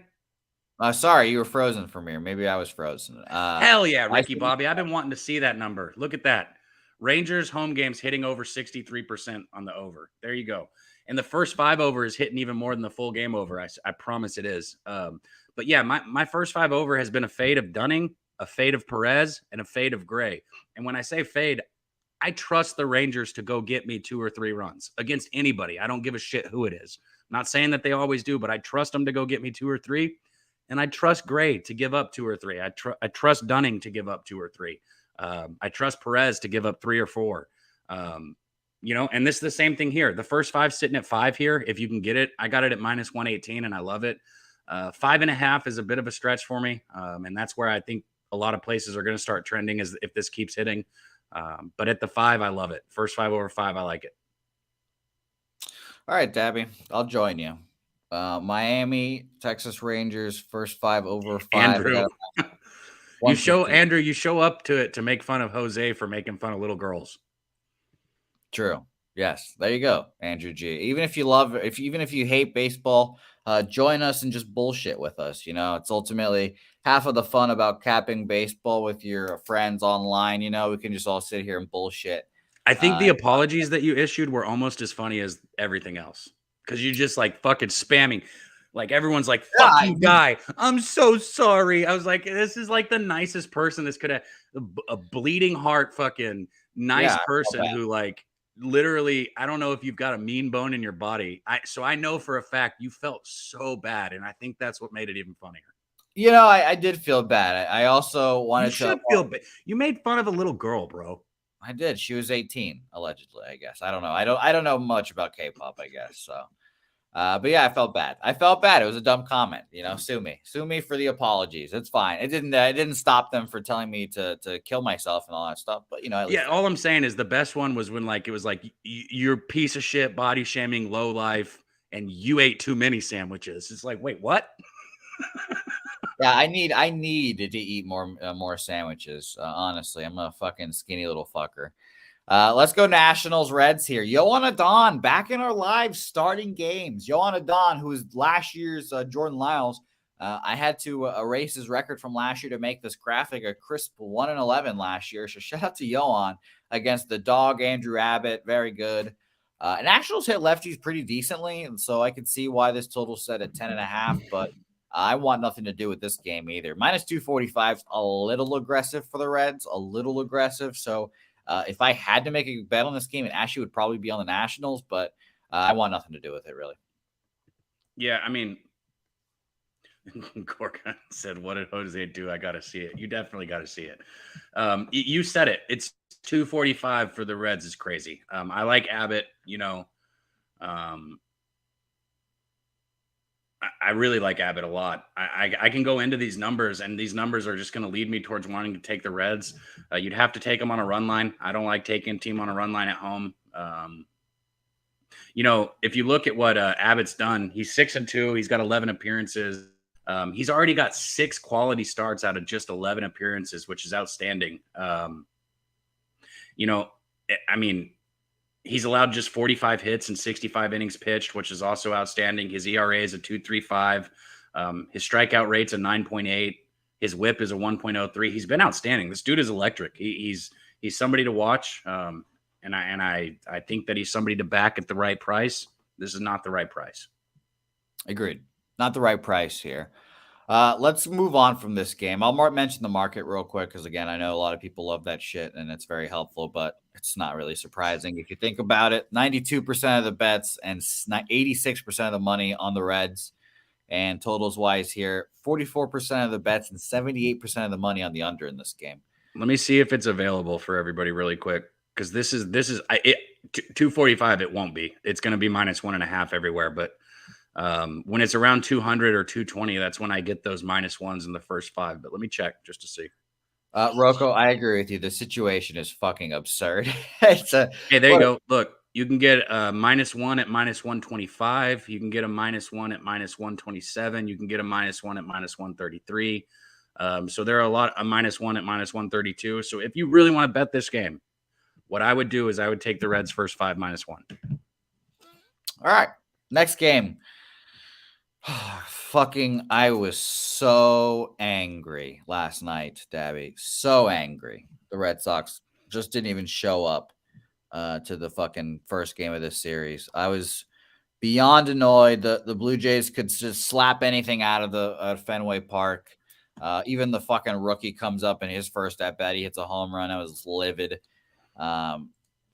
Speaker 1: Sorry, you were frozen for me. Or maybe I was frozen.
Speaker 2: Hell yeah, Ricky Bobby. I've been wanting to see that number. Look at that. Rangers home games hitting over 63% on the over. There you go. And the first 5 over is hitting even more than the full game over. I promise it is. But yeah, my first 5 over has been a fade of Dunning, a fade of Perez, and a fade of Gray. And when I say fade, I trust the Rangers to go get me 2 or 3 runs against anybody. I don't give a shit who it is. I'm not saying that they always do, but I trust them to go get me 2 or 3. And I trust Gray to give up 2 or 3. I trust Dunning to give up 2 or 3. I trust Perez to give up 3 or 4. And this is the same thing here. The first 5 sitting at 5 here. If you can get it, I got it at -118 and I love it. 5.5 is a bit of a stretch for me. And that's where I think a lot of places are going to start trending is if this keeps hitting. But at the 5, I love it. First 5 over 5, I like it.
Speaker 1: All right, Dabby, I'll join you. Miami, Texas Rangers, first 5 over 5.
Speaker 2: Andrew, you show up to it to make fun of Jose for making fun of little girls.
Speaker 1: True. Yes. There you go, Andrew G. Even if you hate baseball, join us and just bullshit with us. It's ultimately half of the fun about capping baseball with your friends online. We can just all sit here and bullshit.
Speaker 2: I think the apologies that you issued were almost as funny as everything else because you just like fucking spamming. Like everyone's like, fuck you, guy. I'm so sorry. I was like, this is like the nicest person. This could have a bleeding heart, fucking nice person who like literally, I don't know if you've got a mean bone in your body. So I know for a fact you felt so bad. And I think that's what made it even funnier.
Speaker 1: I did feel bad. I also wanted to
Speaker 2: feel bad. You made fun of a little girl, bro.
Speaker 1: I did. She was 18, allegedly, I guess. I don't know. I don't know much about K-pop, I guess. So, but yeah, I felt bad. It was a dumb comment. Sue me for the apologies. It's fine. It didn't stop them for telling me to kill myself and all that stuff. But
Speaker 2: all I'm saying is the best one was when like it was like you're piece of shit, body shaming, low life, and you ate too many sandwiches. It's like, wait, what?
Speaker 1: Yeah, I need to eat more sandwiches. Honestly, I'm a fucking skinny little fucker. Let's go Nationals Reds here. Yohan Adon back in our lives starting games. Yohan Adon, who is last year's Jordan Lyles. I had to erase his record from last year to make this graphic a crisp 1-11 last year. So shout out to Yohan against the dog Andrew Abbott. Very good. Nationals hit lefties pretty decently, and so I can see why this total set at 10.5, but I want nothing to do with this game either. Minus 245 is a little aggressive for the Reds, a little aggressive. So if I had to make a bet on this game, it actually would probably be on the Nationals, but I want nothing to do with it, really.
Speaker 2: Yeah, I mean, Gorka said, what did Jose do? I got to see it. You definitely got to see it. You said it. It's 245 for the Reds is crazy. I like Abbott, I really like Abbott a lot. I can go into these numbers, and these numbers are just going to lead me towards wanting to take the Reds. You'd have to take them on a run line. I don't like taking a team on a run line at home. If you look at what Abbott's done, he's 6-2. He's got 11 appearances. He's already got 6 quality starts out of just 11 appearances, which is outstanding. He's allowed just 45 hits and 65 innings pitched, which is also outstanding. His ERA is a 2.35. His strikeout rate's a 9.8. His WHIP is a 1.03. He's been outstanding. This dude is electric. He's somebody to watch. And I think that he's somebody to back at the right price. This is not the right price.
Speaker 1: Agreed. Not the right price here. Let's move on from this game. I'll mention the market real quick because, again, I know a lot of people love that shit and it's very helpful, but it's not really surprising. If you think about it, 92% of the bets and 86% of the money on the Reds. And totals-wise here, 44% of the bets and 78% of the money on the under in this game.
Speaker 2: Let me see if it's available for everybody really quick because this is 245. It won't be. It's going to be minus 1.5 everywhere, but when it's around 200 or 220, that's when I get those minus ones in the first 5. But let me check just to see.
Speaker 1: Rocco, I agree with you. The situation is fucking absurd.
Speaker 2: Hey, there you go. Look, you can get a -1 at minus 125. You can get a -1 at minus 127. You can get a -1 at minus 133. So there are a -1 at minus 132. So if you really want to bet this game, what I would do is I would take the Reds first 5 -1.
Speaker 1: All right. Next game. I was so angry last night, Dabby. So angry. The Red Sox just didn't even show up to the fucking first game of this series. I was beyond annoyed. The Blue Jays could just slap anything out of the Fenway Park. Even the fucking rookie comes up in his first at bat. He hits a home run. I was livid.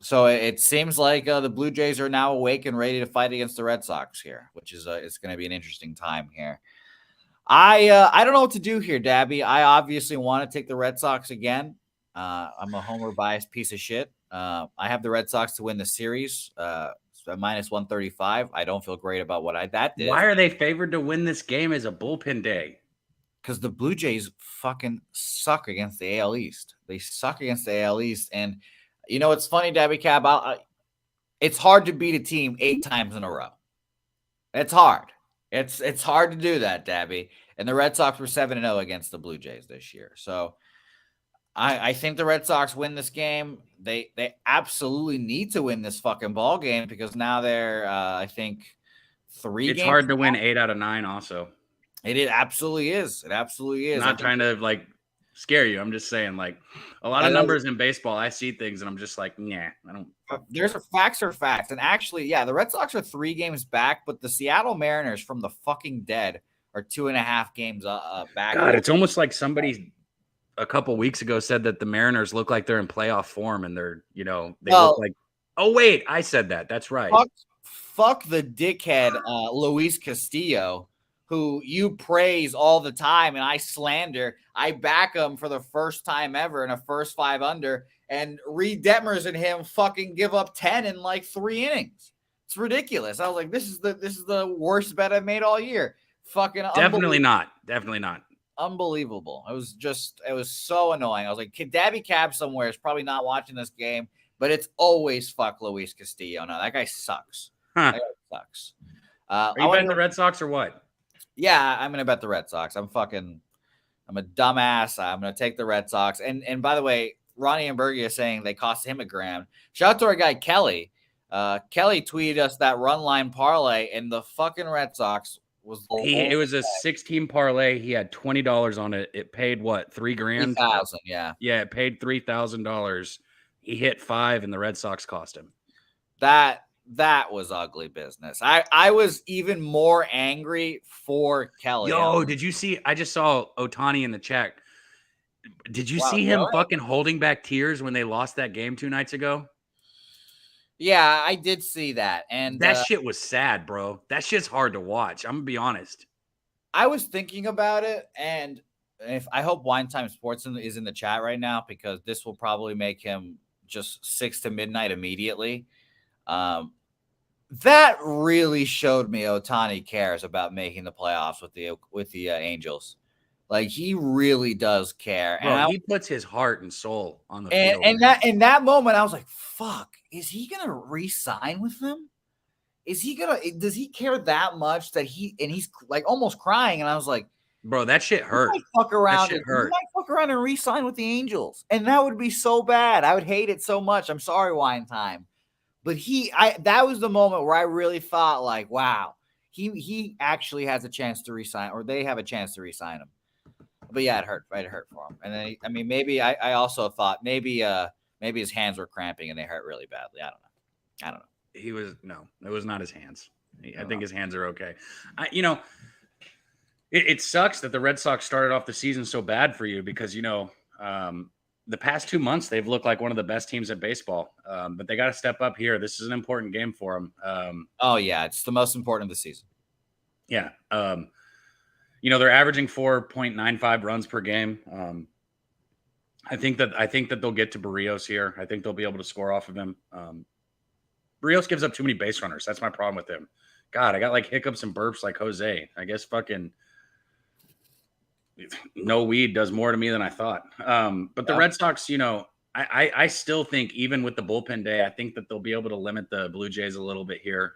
Speaker 1: So it seems like the Blue Jays are now awake and ready to fight against the Red Sox here, which is it's going to be an interesting time here. I don't know what to do here, Dabby. I obviously want to take the Red Sox again. I'm a homer biased piece of shit. I have the Red Sox to win the series. Minus 135. I don't feel great about that did.
Speaker 2: Why are they favored to win this game as a bullpen day?
Speaker 1: Because the Blue Jays fucking suck against the AL East. They suck against the AL East, and it's funny, Dabby Cab. It's hard to beat a team 8 times in a row. It's hard. It's hard to do that, Dabby. And the Red Sox were 7-0 against the Blue Jays this year. So I think the Red Sox win this game. They absolutely need to win this fucking ball game because now they're I think 3 games.
Speaker 2: It's hard to win 8 out of 9 also.
Speaker 1: It absolutely is. It absolutely is.
Speaker 2: I'm not trying to scare you. I'm just saying, a lot of numbers in baseball, I see things and I'm just like, nah, I don't.
Speaker 1: Facts are facts. And actually, yeah, the Red Sox are 3 games back, but the Seattle Mariners from the fucking dead are 2.5 games back.
Speaker 2: God, it's almost like somebody a couple weeks ago said that the Mariners look like they're in playoff form and they're, look like, oh, wait, I said that. That's right.
Speaker 1: Fuck the dickhead Luis Castillo, who you praise all the time and I slander. I back him for the first time ever in a first 5 under, and Reed Detmers and him fucking give up 10 in 3 innings. It's ridiculous. I was like, this is the worst bet I've made all year. Fucking
Speaker 2: definitely not.
Speaker 1: Unbelievable. It was so annoying. I was like, Dabby Cab somewhere is probably not watching this game, but it's always fuck Luis Castillo. No, that guy sucks.
Speaker 2: Huh.
Speaker 1: That guy sucks.
Speaker 2: Are you betting the Red Sox or what?
Speaker 1: Yeah, I'm going to bet the Red Sox. I'm fucking I'm a dumbass. I'm going to take the Red Sox. And by the way, Ronnie and Bergie is saying they cost him $1,000. Shout out to our guy, Kelly. Kelly tweeted us that run line parlay, and the fucking Red Sox was
Speaker 2: it was a 16 parlay. He had $20 on it. It paid what, $3,000?
Speaker 1: 3,000, yeah.
Speaker 2: Yeah, it paid $3,000. He hit 5 and the Red Sox cost him.
Speaker 1: That was ugly business. I was even more angry for Kelly.
Speaker 2: Yo, did you see? I just saw Ohtani in the chat. Did you see him fucking holding back tears when they lost that game 2 nights ago?
Speaker 1: Yeah, I did see that. And
Speaker 2: that shit was sad, bro. That shit's hard to watch. I'm gonna be honest.
Speaker 1: I was thinking about it, and I hope Wine Time Sports is in the chat right now, because this will probably make him just 6 to midnight immediately. That really showed me Ohtani cares about making the playoffs with the Angels. Like, he really does care.
Speaker 2: Bro,
Speaker 1: and
Speaker 2: he puts his heart and soul on the field.
Speaker 1: And that in that moment, I was like, fuck, is he gonna re-sign with them? Does he care that much that he's like almost crying? And I was like,
Speaker 2: bro, that shit hurt.
Speaker 1: He might fuck around and re-sign with the Angels. And that would be so bad. I would hate it so much. I'm sorry, Wine Time. But that was the moment where I really thought, like, wow, he actually has a chance to re-sign, or they have a chance to re-sign him. But yeah, it hurt. It hurt for him. And then, I mean, maybe I also thought maybe his hands were cramping and they hurt really badly. I don't know.
Speaker 2: It was not his hands. I think his hands are okay. It sucks that the Red Sox started off the season so bad for you, because, the past 2 months, they've looked like one of the best teams in baseball. But they got to step up here. This is an important game for them.
Speaker 1: Oh yeah. It's the most important of the season.
Speaker 2: Yeah. They're averaging 4.95 runs per game. I think that they'll get to Barrios here. I think they'll be able to score off of him. Barrios gives up too many base runners. That's my problem with him. God, I got like hiccups and burps like Jose. I guess fucking no weed does more to me than I thought. But the Red Sox, I still think, even with the bullpen day, I think that they'll be able to limit the Blue Jays a little bit here.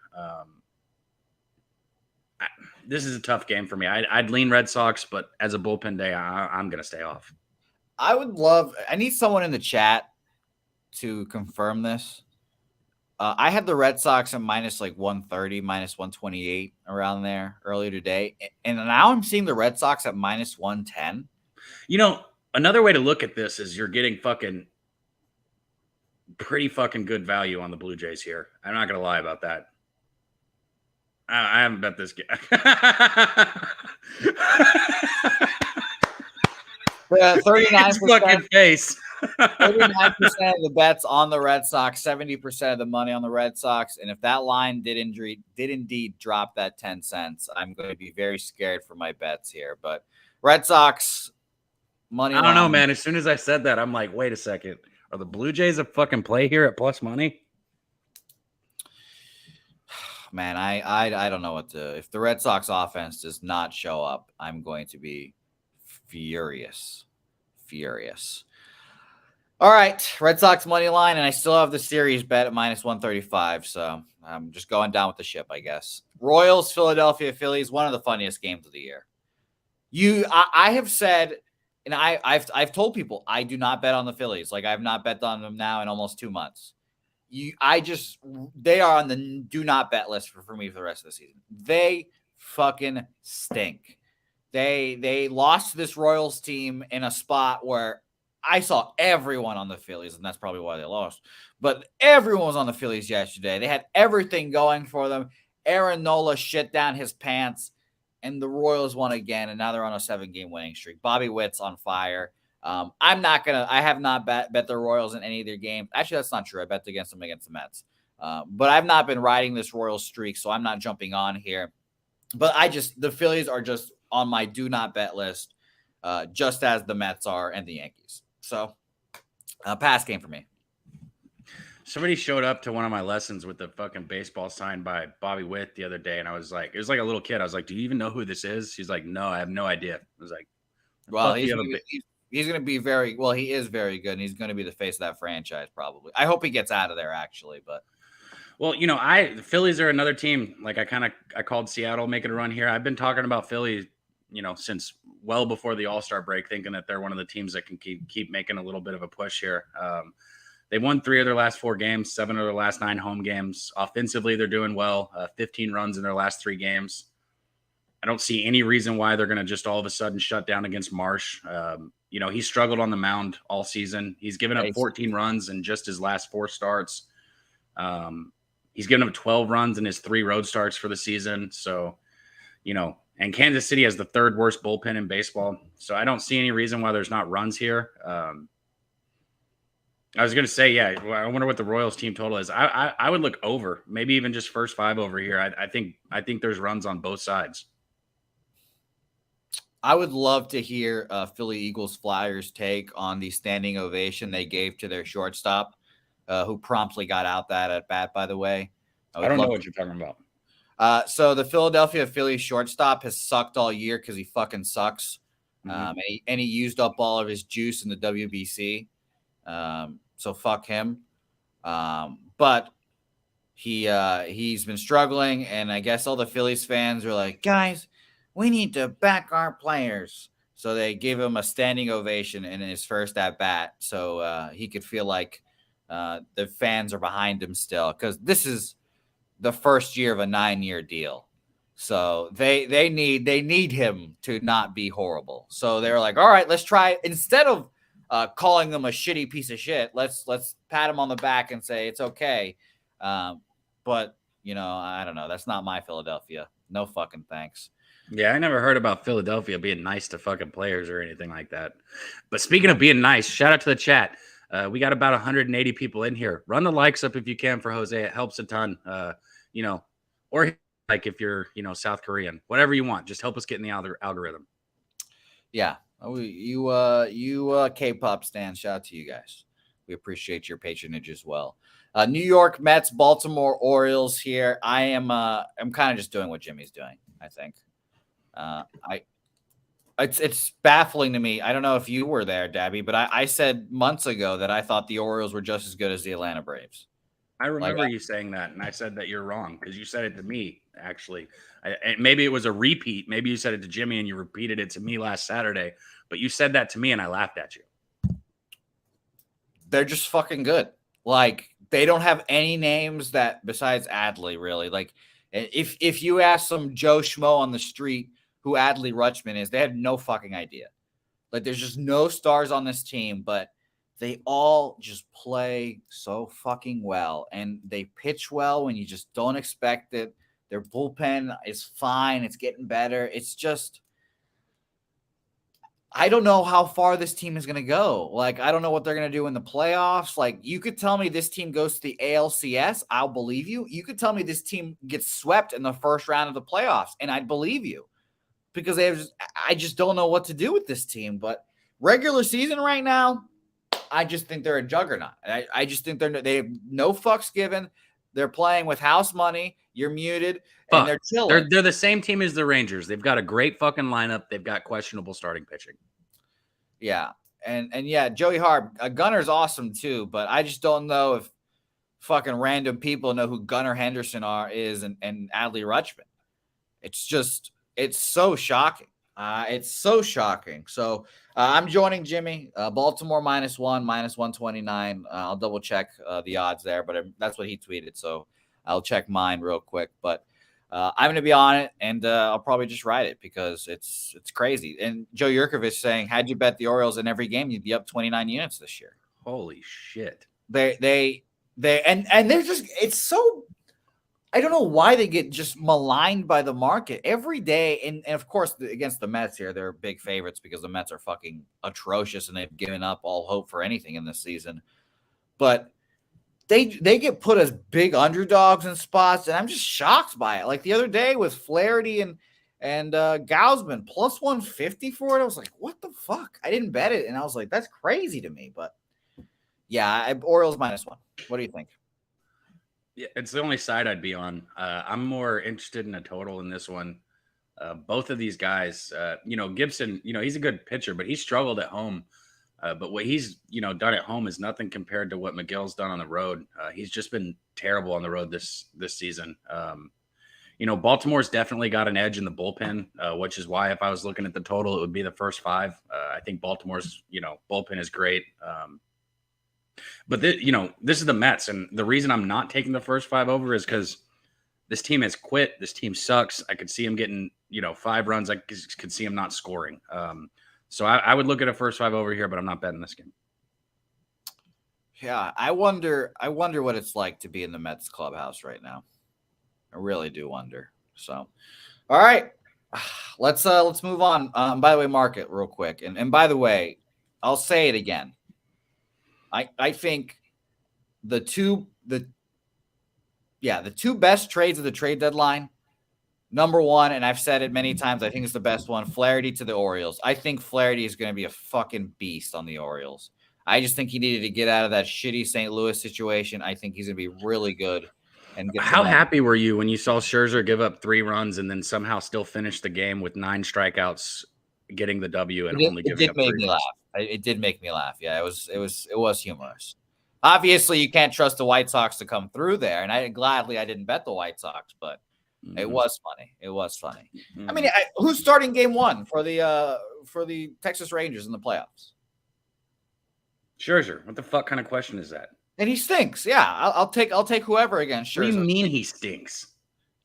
Speaker 2: This is a tough game for me. I'd lean Red Sox, but as a bullpen day, I'm going to stay off.
Speaker 1: I need someone in the chat to confirm this. I had the Red Sox at minus like 130, minus 128 around there earlier today. And now I'm seeing the Red Sox at minus 110.
Speaker 2: Another way to look at this is you're getting pretty fucking good value on the Blue Jays here. I'm not going to lie about that. I haven't bet this game.
Speaker 1: 39%
Speaker 2: fucking face.
Speaker 1: 39% of the bets on the Red Sox, 70% of the money on the Red Sox. And if that line did indeed drop that 10 cents, I'm going to be very scared for my bets here. But Red Sox money.
Speaker 2: I don't know, man. As soon as I said that, I'm like, wait a second. Are the Blue Jays a fucking play here at plus money?
Speaker 1: Man, I don't know what to. If the Red Sox offense does not show up, I'm going to be furious. All right, Red Sox money line, and I still have the series bet at minus 135. So I'm just going down with the ship, I guess. Royals, Philadelphia Phillies, one of the funniest games of the year. I have said, and I've told people I do not bet on the Phillies. Like, I've not bet on them now in almost 2 months. They are on the do not bet list for me for the rest of the season. They fucking stink. They lost to this Royals team in a spot where I saw everyone on the Phillies, and that's probably why they lost. But everyone was on the Phillies yesterday. They had everything going for them. Aaron Nola shit down his pants, and the Royals won again, and now they're on a 7-game winning streak. Bobby Witt's on fire. I have not bet the Royals in any of their games. Actually, that's not true. I bet against them against the Mets. But I've not been riding this Royals streak, so I'm not jumping on here. But the Phillies are just on my do not bet list, just as the Mets are and the Yankees. So, pass game for me.
Speaker 2: Somebody showed up to one of my lessons with the fucking baseball signed by Bobby Witt the other day, and I was like, it was like a little kid. I was like, do you even know who this is? He's like, no, I have no idea. I was like,
Speaker 1: well, he's going to be he is very good, and he's going to be the face of that franchise probably. I hope he gets out of there, actually, but.
Speaker 2: Well, the Phillies are another team. Like, I called Seattle making a run here. I've been talking about Philly since well before the All-Star break, thinking that they're one of the teams that can keep making a little bit of a push here. They won 3 of their last 4 games, 7 of their last 9 home games. Offensively, they're doing well. 15 runs in their last 3 games. I don't see any reason why they're going to just all of a sudden shut down against Marsh. He struggled on the mound all season. He's given up 14 runs in just his last 4 starts. He's given up 12 runs in his 3 road starts for the season. So, and Kansas City has the 3rd worst bullpen in baseball. So I don't see any reason why there's not runs here. I was going to say, yeah, I wonder what the Royals team total is. I would look over, maybe even just first 5 over here. I think there's runs on both sides.
Speaker 1: I would love to hear Philly Eagles Flyers take on the standing ovation they gave to their shortstop, who promptly got out that at bat, by the way.
Speaker 2: I don't know what you're talking about.
Speaker 1: So the Philadelphia Phillies shortstop has sucked all year because he fucking sucks. Mm-hmm. And he used up all of his juice in the WBC. So fuck him. But he's been struggling, and I guess all the Phillies fans are like, guys, we need to back our players. So they gave him a standing ovation in his first at bat, so he could feel like the fans are behind him still, because this is the first year of a 9-year deal. So they need him to not be horrible. So they're like, all right, let's try, instead of calling them a shitty piece of shit, let's pat him on the back and say it's okay. But I don't know. That's not my Philadelphia. No fucking thanks.
Speaker 2: Yeah, I never heard about Philadelphia being nice to fucking players or anything like that. But speaking of being nice, shout out to the chat. We got about 180 people in here. Run the likes up if you can for Jose. It helps a ton. Or like if you're, South Korean, whatever you want, just help us get in the algorithm.
Speaker 1: Yeah. You K-pop stands, shout out to you guys. We appreciate your patronage as well. New York Mets, Baltimore Orioles here. I'm kind of just doing what Jimmy's doing, I think. It's baffling to me. I don't know if you were there, Dabby, but I said months ago that I thought the Orioles were just as good as the Atlanta Braves.
Speaker 2: I remember you saying that, and I said that you're wrong because you said it to me, actually. Maybe it was a repeat. Maybe you said it to Jimmy and you repeated it to me last Saturday, but you said that to me and I laughed at you.
Speaker 1: They're just fucking good. Like, they don't have any names that besides Adley, really. Like, if you ask some Joe Schmo on the street who Adley Rutschman is, they have no fucking idea. Like, there's just no stars on this team, but they all just play so fucking well, and they pitch well when you just don't expect it. Their bullpen is fine. It's getting better. It's just, I don't know how far this team is going to go. Like, I don't know what they're going to do in the playoffs. Like, you could tell me this team goes to the ALCS. I'll believe you. You could tell me this team gets swept in the first round of the playoffs, and I'd believe you, because I just don't know what to do with this team. But regular season right now, I just think they're a juggernaut. I just think they have no fucks given. They're playing with house money. You're muted, and they're chilling.
Speaker 2: They're the same team as the Rangers. They've got a great fucking lineup. They've got questionable starting pitching.
Speaker 1: Yeah, and yeah, Joey Hart, Gunner's awesome too, but I just don't know if fucking random people know who Gunnar Henderson is and Adley Rutschman. It's so shocking. It's so shocking. So I'm joining Jimmy. Baltimore -1, -129. I'll double check the odds there, but that's what he tweeted. So I'll check mine real quick. But I'm going to be on it, and I'll probably just ride it because it's crazy. And Joe Yurkovich saying, had you bet the Orioles in every game, you'd be up 29 units this year.
Speaker 2: Holy shit.
Speaker 1: And they're just, it's so, I don't know why they get just maligned by the market every day. And of course, against the Mets here, they're big favorites because the Mets are fucking atrocious and they've given up all hope for anything in this season. But they get put as big underdogs in spots, and I'm just shocked by it. Like the other day with Flaherty and Gausman +150 for it. I was like, what the fuck? I didn't bet it, and I was like, that's crazy to me. But yeah, Orioles -1. What do you think?
Speaker 2: Yeah, it's the only side I'd be on. I'm more interested in a total in this one. Both of these guys, Gibson, he's a good pitcher, but he struggled at home. But what he's, done at home is nothing compared to what McGill's done on the road. He's just been terrible on the road this season. Baltimore's definitely got an edge in the bullpen, which is why if I was looking at the total, it would be the first five. I think Baltimore's, bullpen is great. But this is the Mets, and the reason I'm not taking the first five over is because this team has quit. This team sucks. I could see him getting, 5 runs. I could see him not scoring. So I would look at a first five over here, but I'm not betting this game.
Speaker 1: Yeah, I wonder what it's like to be in the Mets clubhouse right now. I really do wonder. So, all right, let's move on. By the way, market real quick, and by the way, I'll say it again. I think the two best trades of the trade deadline. Number one, and I've said it many times, I think it's the best one, Flaherty to the Orioles. I think Flaherty is going to be a fucking beast on the Orioles. I just think he needed to get out of that shitty St. Louis situation. I think he's going to be really good. And
Speaker 2: how happy were you when you saw Scherzer give up 3 runs and then somehow still finish the game with 9 strikeouts, getting the W and only giving up 3 runs?
Speaker 1: It did make me laugh. Yeah, it was humorous. Obviously, you can't trust the White Sox to come through there, and I didn't bet the White Sox, but it was funny. It was funny. Mm-hmm. I mean, who's starting game 1 for the Texas Rangers in the playoffs?
Speaker 2: Scherzer. What the fuck kind of question is that?
Speaker 1: And he stinks. Yeah, I'll take whoever against Scherzer.
Speaker 2: What do you mean he stinks?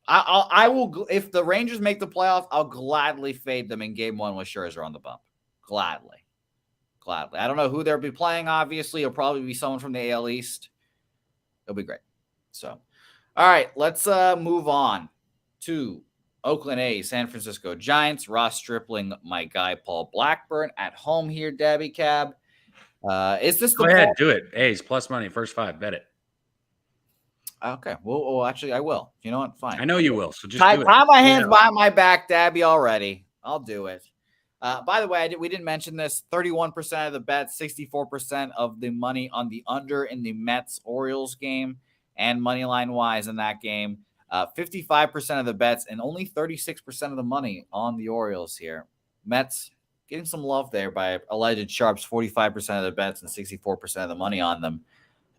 Speaker 1: I will. If the Rangers make the playoffs, I'll gladly fade them in game 1 with Scherzer on the bump. Gladly. I don't know who they'll be playing. Obviously, it'll probably be someone from the AL East. It'll be great. So, all right, let's move on to Oakland A's, San Francisco Giants. Ross Stripling, my guy Paul Blackburn at home here. Dabby Cab. Is this
Speaker 2: Go ahead, do it. A's plus money, first 5, bet it.
Speaker 1: Okay. Well, actually, I will. You know what? Fine.
Speaker 2: I know you will. So just
Speaker 1: tie my hands behind my back, Dabby. Already, I'll do it. By the way, we didn't mention this. 31% of the bets, 64% of the money on the under in the Mets-Orioles game, and money line wise in that game. 55% of the bets and only 36% of the money on the Orioles here. Mets getting some love there by alleged sharps, 45% of the bets and 64% of the money on them.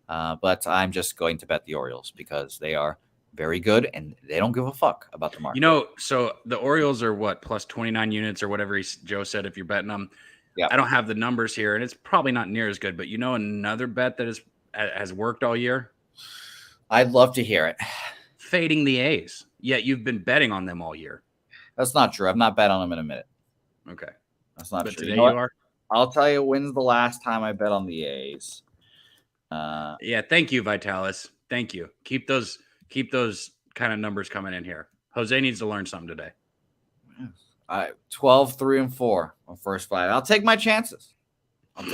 Speaker 1: But I'm just going to bet the Orioles because they are very good and they don't give a fuck about the market.
Speaker 2: So the Orioles are what, plus 29 units or whatever Joe said if you're betting them.
Speaker 1: Yeah.
Speaker 2: I don't have the numbers here, and it's probably not near as good, but another bet that has worked all year?
Speaker 1: I'd love to hear it.
Speaker 2: Fading the A's. Yet you've been betting on them all year.
Speaker 1: That's not true. I've not bet on them in a minute.
Speaker 2: Okay.
Speaker 1: That's not true.
Speaker 2: Today you are?
Speaker 1: I'll tell you when's the last time I bet on the A's.
Speaker 2: Yeah, thank you, Vitalis. Thank you. Keep those kind of numbers coming in here. Jose needs to learn something today.
Speaker 1: 12, 3, and 4 on first 5. I'll take my chances. What do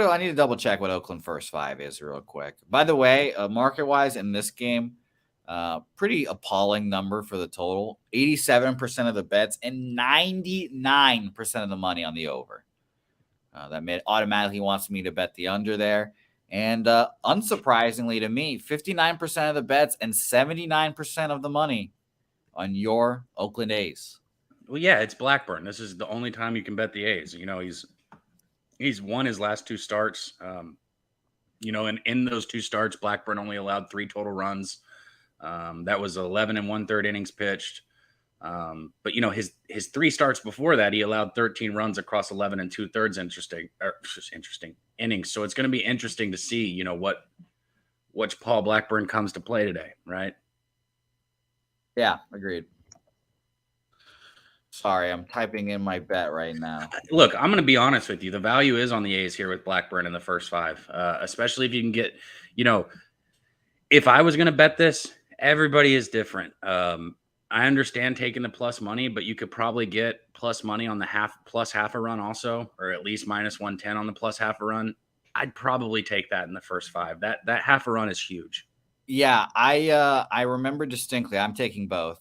Speaker 1: I need to double check what Oakland first 5 is real quick. By the way, market wise in this game, pretty appalling number for the total. 87% of the bets and 99% of the money on the over. That automatically wants me to bet the under there. And unsurprisingly to me, 59% of the bets and 79% of the money on your Oakland A's.
Speaker 2: Well, yeah, it's Blackburn. This is the only time you can bet the A's. He's won his last 2 starts. And in those 2 starts, Blackburn only allowed 3 total runs. That was 11 1/3 innings pitched. But his 3 starts before that, he allowed 13 runs across 11 2/3 interesting innings. So it's going to be interesting to see, what Paul Blackburn comes to play today, right?
Speaker 1: Yeah, agreed. Sorry, I'm typing in my bet right now.
Speaker 2: Look, I'm going to be honest with you. The value is on the A's here with Blackburn in the first 5, especially if you can get, if I was going to bet this, everybody is different. I understand taking the plus money, but you could probably get plus money on the plus half a run also, or at least minus 110 on the plus half a run. I'd probably take that in the first 5. That half a run is huge.
Speaker 1: Yeah, I remember distinctly. I'm taking both.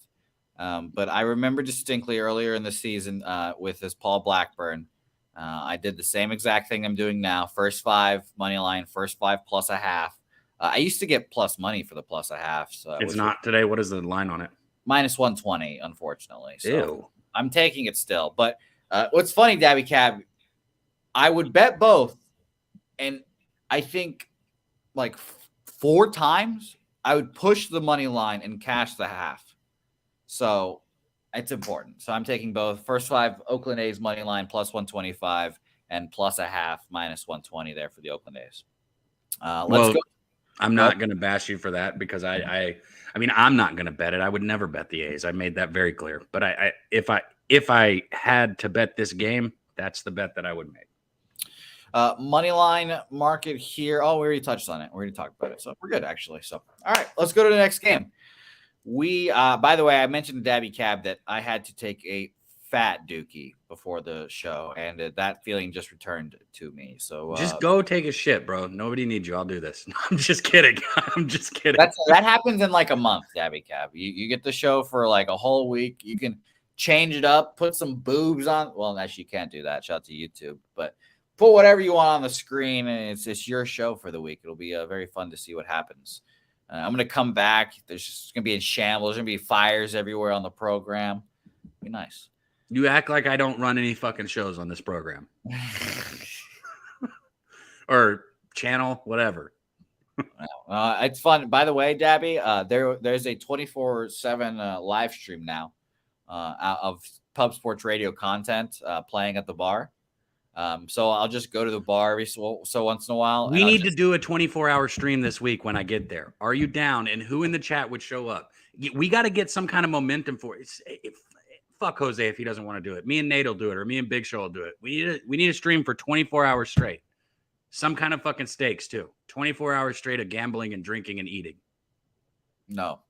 Speaker 1: But I remember distinctly earlier in the season with this Paul Blackburn, I did the same exact thing I'm doing now. First 5 money line, first 5 plus a half. I used to get plus money for the plus a half. So
Speaker 2: it's not today. What is the line on it?
Speaker 1: Minus 120, unfortunately. So
Speaker 2: ew.
Speaker 1: I'm taking it still. But what's funny, Dabby Cab, I would bet both. And I think like 4 times, I would push the money line and cash the half. So it's important. So I'm taking both. First 5, Oakland A's money line plus 125 and plus a half minus 120 there for the Oakland A's. Let's go.
Speaker 2: I'm not going to bash you for that because I mean, I'm not going to bet it. I would never bet the A's. I made that very clear. But if I had to bet this game, that's the bet that I would make.
Speaker 1: Money line market here. Oh, we already touched on it. We already talked about it. So we're good, actually. So, all right, let's go to the next game. We, by the way, I mentioned to Dabby Cab that I had to take a fat dookie before the show, and that feeling just returned to me. So
Speaker 2: just go take a shit, bro. Nobody needs you. I'll do this. No, I'm just kidding. I'm just kidding.
Speaker 1: That happens in like a month, Dabby Cab. You get the show for like a whole week. You can change it up, put some boobs on. Well, actually, you can't do that. Shout out to YouTube, but put whatever you want on the screen, and it's your show for the week. It'll be very fun to see what happens. I'm going to come back. There's just going to be in shambles. There's going to be fires everywhere on the program. Be nice.
Speaker 2: You act like I don't run any fucking shows on this program. Or channel, whatever.
Speaker 1: It's fun. By the way, Dabby, there's a 24/7 live stream now of Pub Sports Radio content playing at the bar. So I'll just go to the bar every so once in a while.
Speaker 2: We need to do a 24-hour stream this week when I get there. Are you down? And who in the chat would show up? We got to get some kind of momentum for it. Fuck Jose if he doesn't want to do it. Me and Nate will do it, or me and Big Show will do it. We need a stream for 24 hours straight. Some kind of fucking stakes too. 24 hours straight of gambling and drinking and eating.
Speaker 1: No,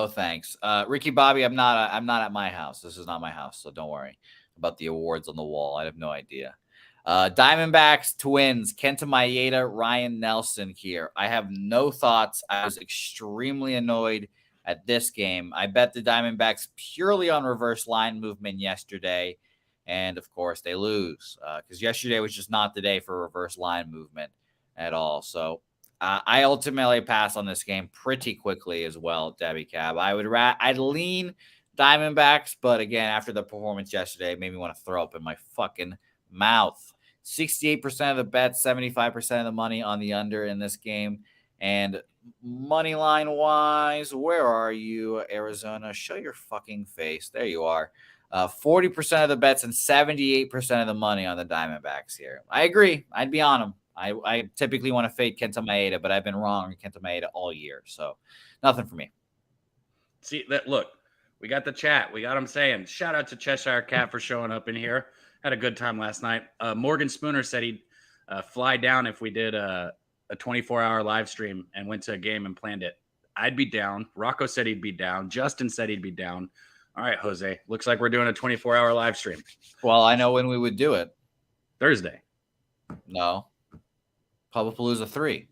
Speaker 1: thanks. Ricky Bobby, I'm not at my house. This is not my house, so don't worry about the awards on the wall. I have no idea. Diamondbacks, Twins, Kenta Maeda, Ryan Nelson here. I have no thoughts. I was extremely annoyed at this game. I bet the Diamondbacks purely on reverse line movement yesterday, and of course they lose because yesterday was just not the day for reverse line movement at all. So I ultimately pass on this game pretty quickly as well, Debbie Cab. I'd lean Diamondbacks, but again, after the performance yesterday, it made me want to throw up in my fucking mouth. 68% of the bets, 75% of the money on the under in this game. And money line wise, where are you, Arizona? Show your fucking face. There you are. 40% of the bets and 78% of the money on the Diamondbacks here. I agree. I'd be on them. I typically want to fade Kenta Maeda, but I've been wrong on Kenta Maeda all year. So nothing for me.
Speaker 2: See that? Look. We got the chat. We got them saying, shout out to Cheshire Cat for showing up in here. Had a good time last night. Morgan Spooner said he'd fly down if we did a 24-hour live stream and went to a game and planned it. I'd be down. Rocco said he'd be down. Justin said he'd be down. All right, Jose. Looks like we're doing a 24-hour live stream.
Speaker 1: Well, I know when we would do it.
Speaker 2: Thursday.
Speaker 1: No. Publipalooza 3.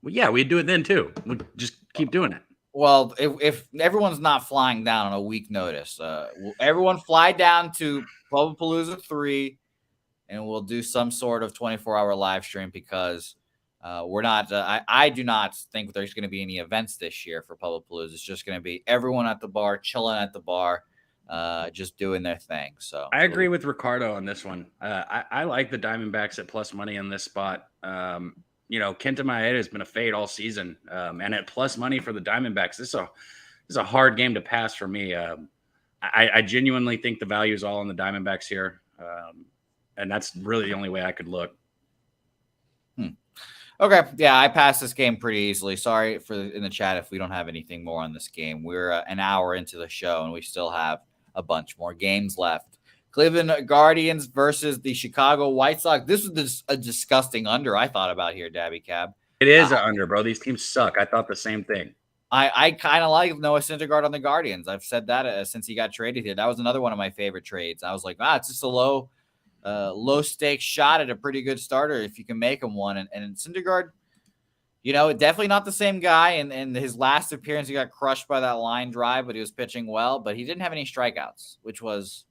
Speaker 2: Well, yeah, we'd do it then too. We'd just keep doing it.
Speaker 1: Well, if everyone's not flying down on a week notice, everyone fly down to Palooza 3, and we'll do some sort of 24-hour live stream because we're not. I do not think there's going to be any events this year for Palooza. It's just going to be everyone at the bar, chilling at the bar, just doing their thing. So
Speaker 2: I agree with Ricardo on this one. I like the Diamondbacks at plus money in this spot. Kenta Maeda has been a fade all season, and at plus money for the Diamondbacks, this is a hard game to pass for me. I genuinely think the value is all on the Diamondbacks here, and that's really the only way I could look.
Speaker 1: Okay, yeah, I passed this game pretty easily. Sorry in the chat if we don't have anything more on this game. We're an hour into the show, and we still have a bunch more games left. Cleveland Guardians versus the Chicago White Sox. This was a disgusting under I thought about here, Dabby Cab.
Speaker 2: It is an under, bro. These teams suck. I thought the same thing.
Speaker 1: I kind of like Noah Syndergaard on the Guardians. I've said that since he got traded here. That was another one of my favorite trades. I was like, it's just a low stakes shot at a pretty good starter if you can make him one. And Syndergaard, definitely not the same guy. And his last appearance, he got crushed by that line drive, but he was pitching well. But he didn't have any strikeouts, which was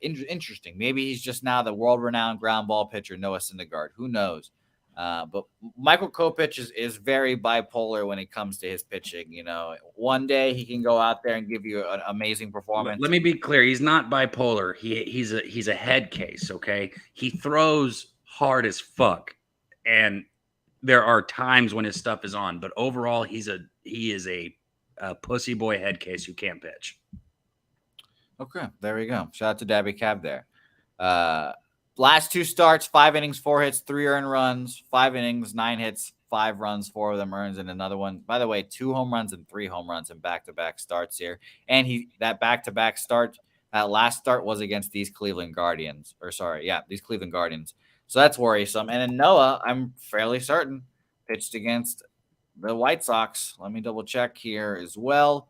Speaker 1: interesting. Maybe he's just now the world-renowned ground ball pitcher, Noah Syndergaard. Who knows? But Michael Kopech is very bipolar when it comes to his pitching. One day he can go out there and give you an amazing performance.
Speaker 2: Let me be clear. He's not bipolar. He's a head case. Okay. He throws hard as fuck. And there are times when his stuff is on, but overall he is a pussy boy head case who can't pitch.
Speaker 1: Okay, there we go. Shout out to Dabby Cab there. Last 2 starts, 5 innings, 4 hits, 3 earned runs, 5 innings, 9 hits, 5 runs, 4 of them earns, and another one. By the way, 2 home runs and 3 home runs in back-to-back starts here. And that back-to-back start, that last start was against these Cleveland Guardians. These Cleveland Guardians. So that's worrisome. And then Noah, I'm fairly certain, pitched against the White Sox. Let me double check here as well.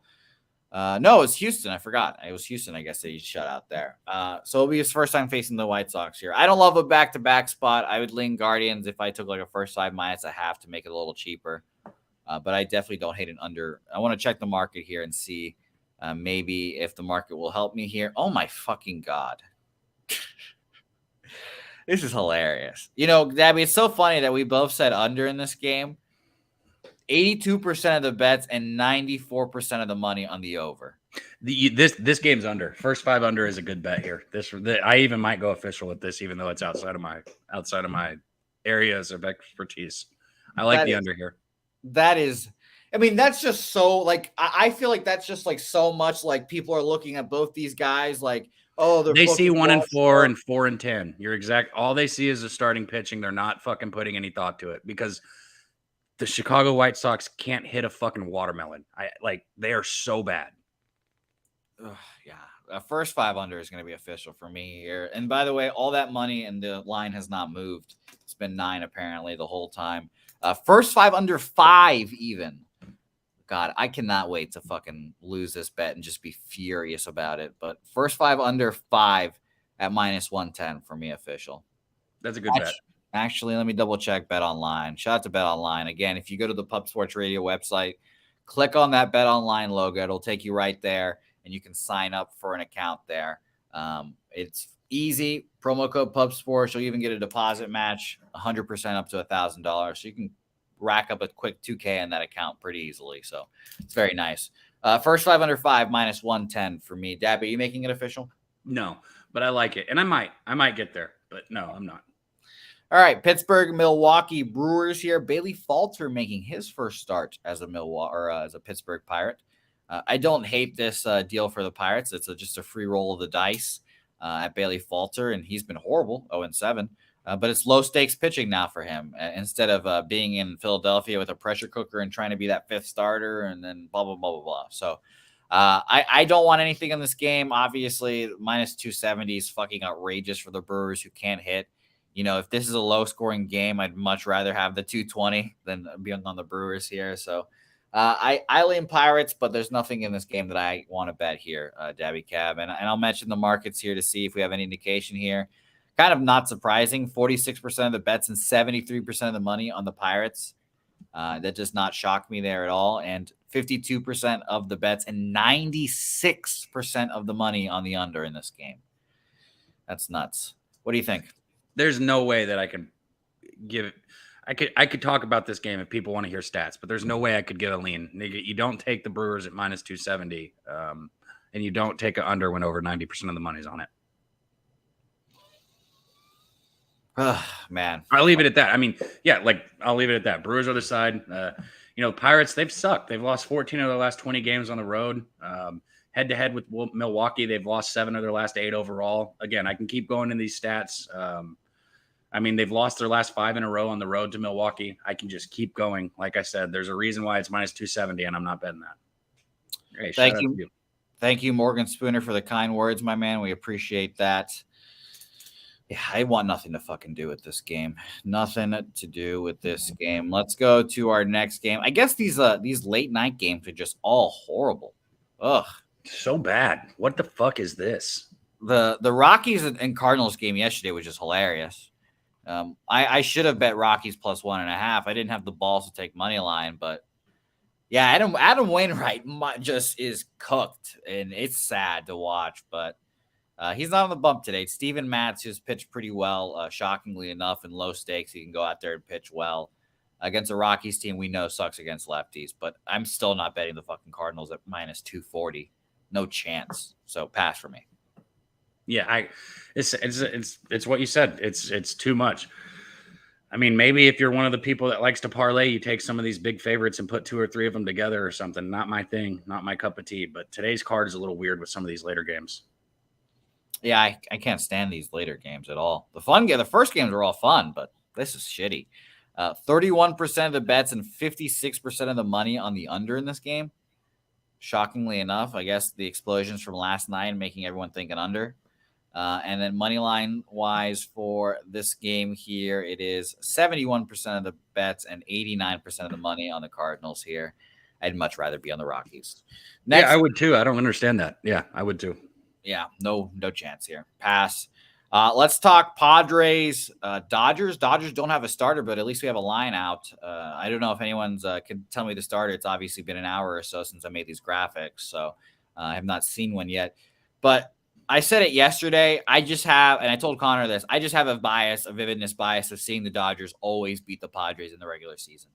Speaker 1: No, it was Houston. I forgot. It was Houston, I guess, that he shut out there. So it'll be his first time facing the White Sox here. I don't love a back-to-back spot. I would lean Guardians if I took like a first 5 minus a half to make it a little cheaper. But I definitely don't hate an under. I want to check the market here and see maybe if the market will help me here. Oh, my fucking God. This is hilarious. Dabby, it's so funny that we both said under in this game. 82% of the bets and 94% of the money on the over.
Speaker 2: This game's under. First 5 under is a good bet here. I even might go official with this, even though it's outside of my areas of expertise. I like the under here.
Speaker 1: That is, that's just so like I feel like that's just like so much like people are looking at both these guys like, oh,
Speaker 2: they see 1-4 and 4-10. You're exact. All they see is the starting pitching. They're not fucking putting any thought to it because the Chicago White Sox can't hit a fucking watermelon. They are so bad.
Speaker 1: Yeah. First 5 under is going to be official for me here. And by the way, all that money and the line has not moved. It's been 9 apparently the whole time. First 5 under 5 even. God, I cannot wait to fucking lose this bet and just be furious about it. But first 5 under 5 at minus 110 for me official.
Speaker 2: That's a good bet.
Speaker 1: Actually, let me double check Bet Online. Shout out to Bet Online. Again, if you go to the Pub Sports Radio website, click on that Bet Online logo. It'll take you right there, and you can sign up for an account there. It's easy. Promo code Pub Sports. You'll even get a deposit match, 100% up to $1,000. So you can rack up a quick $2K in that account pretty easily. So it's very nice. First 5 under 5 minus 110 for me. Dabby, are you making it official?
Speaker 2: No, but I like it, and I might get there, but no, I'm not.
Speaker 1: All right, Pittsburgh, Milwaukee Brewers here. Bailey Falter making his first start as a Pittsburgh Pirate. I don't hate this deal for the Pirates. It's just a free roll of the dice at Bailey Falter, and he's been horrible, 0-7. But it's low stakes pitching now for him instead of being in Philadelphia with a pressure cooker and trying to be that 5th starter and then blah blah blah blah blah. So I don't want anything in this game. Obviously, minus 270 is fucking outrageous for the Brewers who can't hit. If this is a low-scoring game, I'd much rather have the 220 than being on the Brewers here. So I lean Pirates, but there's nothing in this game that I want to bet here, Dabby Cab. And I'll mention the markets here to see if we have any indication here. Kind of not surprising, 46% of the bets and 73% of the money on the Pirates. That does not shock me there at all. And 52% of the bets and 96% of the money on the under in this game. That's nuts. What do you think?
Speaker 2: There's no way that I can give it. I could talk about this game if people want to hear stats, but there's no way I could get a lean. You don't take the Brewers at minus 270, and you don't take an under when over 90% of the money's on it.
Speaker 1: Man,
Speaker 2: I'll leave it at that. I'll leave it at that. Brewers other side. Pirates, they've sucked. They've lost 14 of their last 20 games on the road. Head-to-head with Milwaukee, they've lost 7 of their last 8 overall. Again, I can keep going in these stats. They've lost their last 5 in a row on the road to Milwaukee. I can just keep going. Like I said, there's a reason why it's minus 270, and I'm not betting that. Hey,
Speaker 1: thank you. Thank you, Morgan Spooner, for the kind words, my man. We appreciate that. Yeah, I want nothing to fucking do with this game. Nothing to do with this game. Let's go to our next game. I guess these late night games are just all horrible. Ugh.
Speaker 2: So bad. What the fuck is this?
Speaker 1: The Rockies and Cardinals game yesterday was just hilarious. I should have bet Rockies plus 1.5. I didn't have the balls to take money line, but yeah, Adam Wainwright just is cooked, and it's sad to watch. But he's not on the bump today. Steven Matz has pitched pretty well, shockingly enough, in low stakes. He can go out there and pitch well against a Rockies team we know sucks against lefties. But I'm still not betting the fucking Cardinals at minus 240. No chance. So pass for me.
Speaker 2: Yeah, it's what you said. It's too much. I mean, maybe if you're one of the people that likes to parlay, you take some of these big favorites and put 2 or 3 of them together or something. Not my thing, not my cup of tea. But today's card is a little weird with some of these later games.
Speaker 1: Yeah, I can't stand these later games at all. The first games were all fun, but this is shitty. 31% of the bets and 56% of the money on the under in this game. Shockingly enough, I guess the explosions from last night making everyone think an under. And then money line wise for this game here, it is 71% of the bets and 89% of the money on the Cardinals here. I'd much rather be on the Rockies.
Speaker 2: Next, yeah, I would too. I don't understand that. Yeah, I would too.
Speaker 1: Yeah, no chance here. Pass. Let's talk Padres, Dodgers. Dodgers don't have a starter, but at least we have a line out. I don't know if anyone's can tell me the starter. It's obviously been an hour or so since I made these graphics, so I have not seen one yet. But I said it yesterday. I just have, and I told Connor this, I just have a vividness bias of seeing the Dodgers always beat the Padres in the regular season.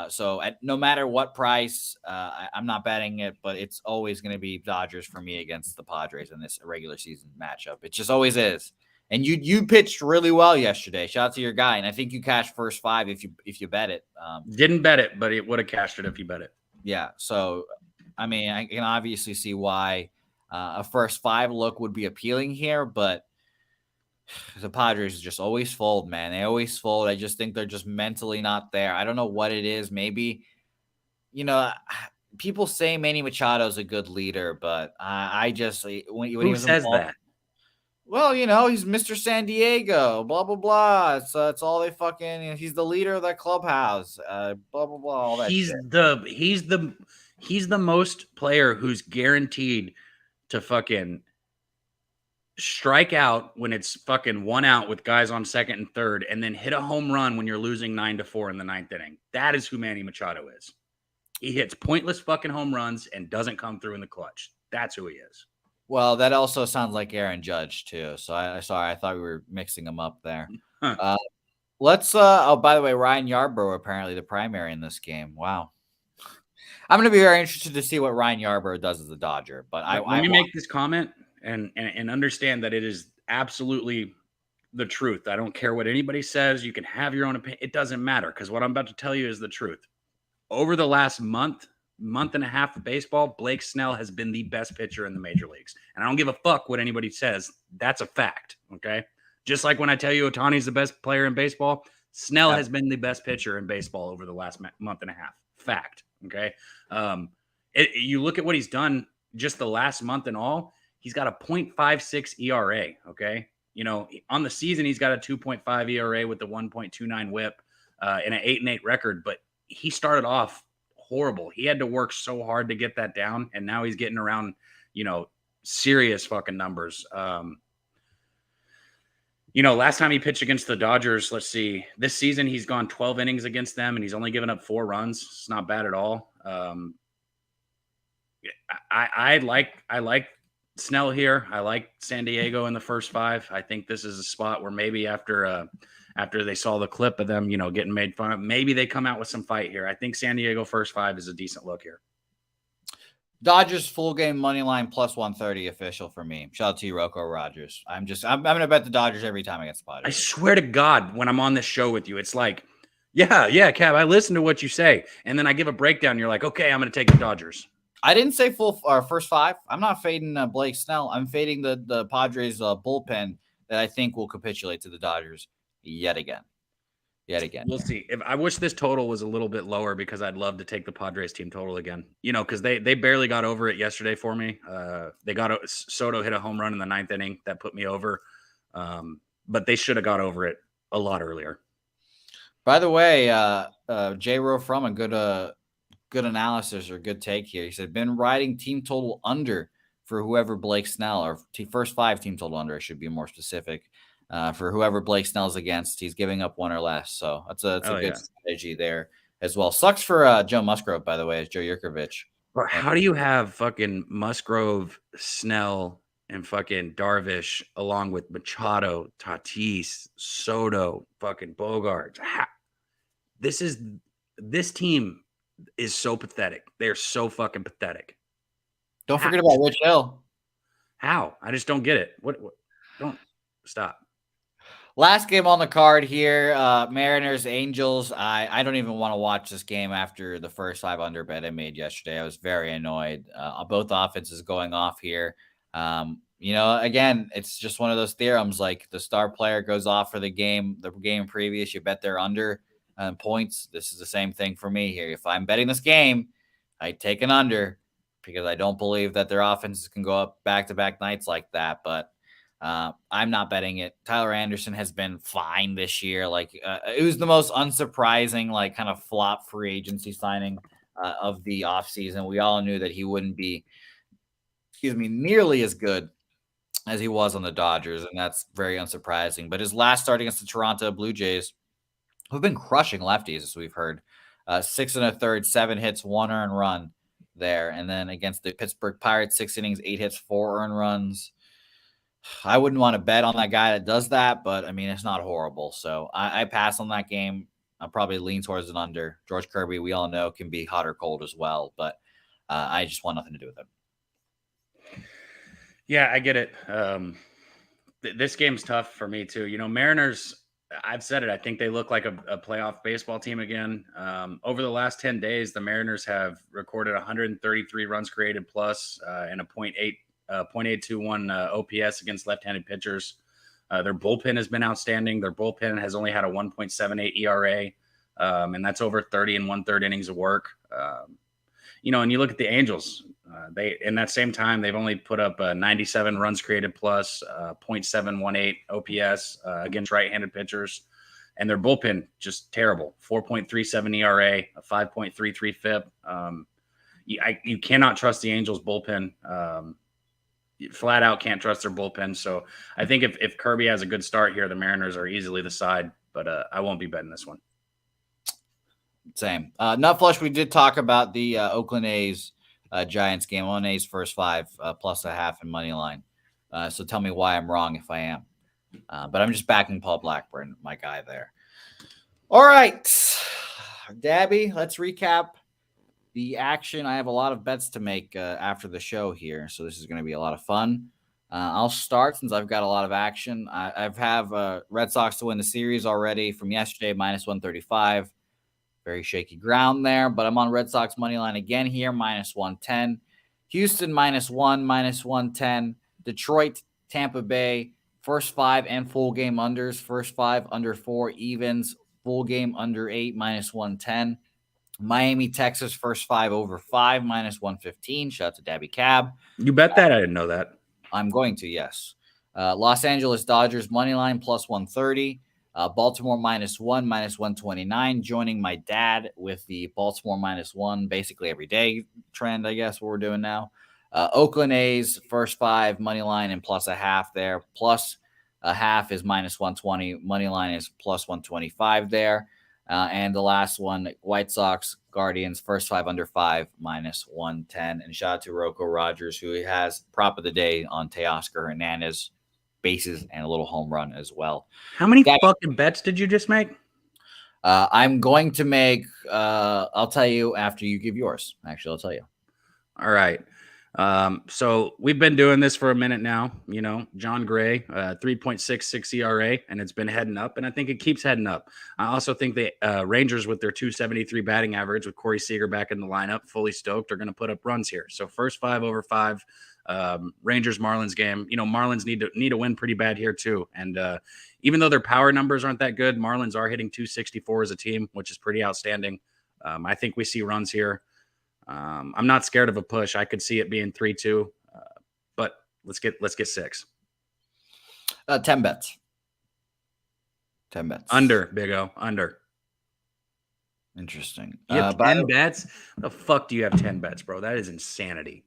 Speaker 1: So at no matter what price, I'm not betting it, but it's always going to be Dodgers for me against the Padres in this regular season matchup. It just always is. And you pitched really well yesterday. Shout out to your guy, and I think you cashed first 5 if you bet it.
Speaker 2: Didn't bet it, but it would have cashed it if you bet it.
Speaker 1: Yeah. So, I mean, I can obviously see why a first 5 look would be appealing here, but the Padres just always fold, man. They always fold. I just think they're just mentally not there. I don't know what it is. Maybe, people say Manny Machado is a good leader, but I just when he
Speaker 2: was says involved, that?
Speaker 1: Well, he's Mr. San Diego. Blah blah blah. It's all they fucking. He's the leader of that clubhouse. Blah blah blah. All that.
Speaker 2: He's the most player who's guaranteed to fucking strike out when it's fucking 1 out with guys on second and third, and then hit a home run when you're losing 9-4 in the 9th inning. That is who Manny Machado is. He hits pointless fucking home runs and doesn't come through in the clutch. That's who he is.
Speaker 1: Well, that also sounds like Aaron Judge too. So I thought we were mixing them up there. Huh. Let's. By the way, Ryan Yarbrough apparently the primary in this game. Wow. I'm going to be very interested to see what Ryan Yarbrough does as a Dodger. But
Speaker 2: let me make this comment. And understand that it is absolutely the truth. I don't care what anybody says. You can have your own opinion. It doesn't matter, because what I'm about to tell you is the truth. Over the last month and a half of baseball, Blake Snell has been the best pitcher in the major leagues. And I don't give a fuck what anybody says. That's a fact, okay? Just like when I tell you Ohtani's the best player in baseball, Snell has been the best pitcher in baseball over the last month and a half. Fact, okay? You look at what he's done just the last month and all, he's got a 0.56 ERA, okay? On the season, he's got a 2.5 ERA with the 1.29 whip and an 8-8 record, but he started off horrible. He had to work so hard to get that down, and now he's getting around, serious fucking numbers. Last time he pitched against the Dodgers, let's see, this season he's gone 12 innings against them, and he's only given up 4 runs. It's not bad at all. I like Snell here. I like San Diego in the first 5. I think this is a spot where maybe after they saw the clip of them, getting made fun of, maybe they come out with some fight here. I think San Diego first 5 is a decent look here.
Speaker 1: Dodgers full game money line plus 130 official for me. Shout out to you, Rocco Rogers. I'm going to bet the Dodgers every time against the Padres.
Speaker 2: I swear to God, when I'm on this show with you, it's like, yeah, Cav, I listen to what you say, and then I give a breakdown. You're like, okay, I'm going to take the Dodgers.
Speaker 1: I didn't say full first 5. I'm not fading Blake Snell. I'm fading the Padres bullpen that I think will capitulate to the Dodgers yet again.
Speaker 2: We'll see. If I wish this total was a little bit lower, because I'd love to take the Padres team total again. Because they barely got over it yesterday for me. Soto hit a home run in the 9th inning that put me over, but they should have got over it a lot earlier.
Speaker 1: By the way, J. Rowe from a good analysis or good take here. He said, been riding team total under for whoever Blake Snell, or first 5 team total under, I should be more specific, for whoever Blake Snell's against. He's giving up 1 or less. So that's a good strategy there as well. Sucks for Joe Musgrove, by the way, as Joe Yurkovich.
Speaker 2: How do you have fucking Musgrove, Snell, and fucking Darvish along with Machado, Tatis, Soto, fucking Bogarts? This team is so pathetic. They're so fucking pathetic.
Speaker 1: Don't forget about Rich Hill.
Speaker 2: How? I just don't get it. What don't stop.
Speaker 1: Last game on the card here, Mariners, Angels. I don't even want to watch this game after the first 5 under bet I made yesterday. I was very annoyed. Both offenses going off here. Again, it's just one of those theorems. Like the star player goes off for the game previous, you bet they're under points. This is the same thing for me here. If I'm betting this game, I take an under because I don't believe that their offenses can go up back-to-back nights like that. But I'm not betting it. Tyler Anderson has been fine this year. Like it was the most unsurprising, like kind of flop free agency signing of the offseason. We all knew that he wouldn't be, nearly as good as he was on the Dodgers, and that's very unsurprising. But his last start against the Toronto Blue Jays, who've been crushing lefties, as we've heard, 6 1/3, 7 hits, 1 earned run there, and then against the Pittsburgh Pirates, 6 innings, 8 hits, 4 earned runs. I wouldn't want to bet on that guy that does that, but I mean, it's not horrible. So I pass on that game. I'll probably lean towards an under. George Kirby, we all know, can be hot or cold as well, but I just want nothing to do with him.
Speaker 2: Yeah, I get it. This game's tough for me too. Mariners, I've said it. I think they look like a playoff baseball team again. Over the last 10 days, the Mariners have recorded 133 runs created plus and a .821 OPS against left-handed pitchers. Their bullpen has been outstanding. Their bullpen has only had a 1.78 ERA, and that's over 30 and 1/3 innings of work. And you look at the Angels. They in that same time they've only put up 97 runs created plus, .718 OPS against right-handed pitchers, and their bullpen just terrible. 4.37 ERA, a 5.33 FIP. You cannot trust the Angels bullpen. Flat out can't trust their bullpen. So I think if Kirby has a good start here, the Mariners are easily the side, but I won't be betting this one.
Speaker 1: Same. Nut Flush, we did talk about the Oakland A's Giants game on A's first 5 plus a half in money line. So tell me why I'm wrong if I am. But I'm just backing Paul Blackburn, my guy there. All right, Dabby, let's recap the action. I have a lot of bets to make after the show here, so this is going to be a lot of fun. I'll start since I've got a lot of action. I have Red Sox to win the series already from yesterday, -135. Very shaky ground there, but I'm on Red Sox money line again here, -110. Houston -1, -110. Detroit, Tampa Bay, first 5 and full game unders. First 5 under 4 evens, full game under 8, -110. Miami, Texas, first 5 over 5, -115. Shout out to Dabby Cab.
Speaker 2: You bet that? I didn't know that.
Speaker 1: I'm going to, yes. Los Angeles Dodgers money line +130. Baltimore -1, -129. Joining my dad with the Baltimore -1 basically every day trend, I guess, what we're doing now. Oakland A's first 5 money line and plus a half there. Plus a half is -120. Money line is +125 there. And the last one, White Sox, Guardians, first 5 under 5, -110. And shout out to Rocco Rogers, who has prop of the day on Teoscar Hernandez, bases and a little home run as well.
Speaker 2: How many fucking bets did you just make?
Speaker 1: I'm going to make, I'll tell you after you give yours. Actually, I'll tell you.
Speaker 2: All right. So we've been doing this for a minute now, John Gray, 3.66 ERA, and it's been heading up, and I think it keeps heading up. I also think the Rangers with their 273 batting average with Corey Seager back in the lineup, fully stoked, are going to put up runs here. So first 5 over 5, Rangers Marlins game. Marlins need to win pretty bad here too. And even though their power numbers aren't that good, Marlins are hitting 264 as a team, which is pretty outstanding. I think we see runs here. I'm not scared of a push. I could see it being 3-2, but let's get 6.
Speaker 1: 10 bets. 10 bets.
Speaker 2: Under, Big O. Under.
Speaker 1: Interesting.
Speaker 2: You have 10 bets? The fuck do you have 10 bets, bro? That is insanity.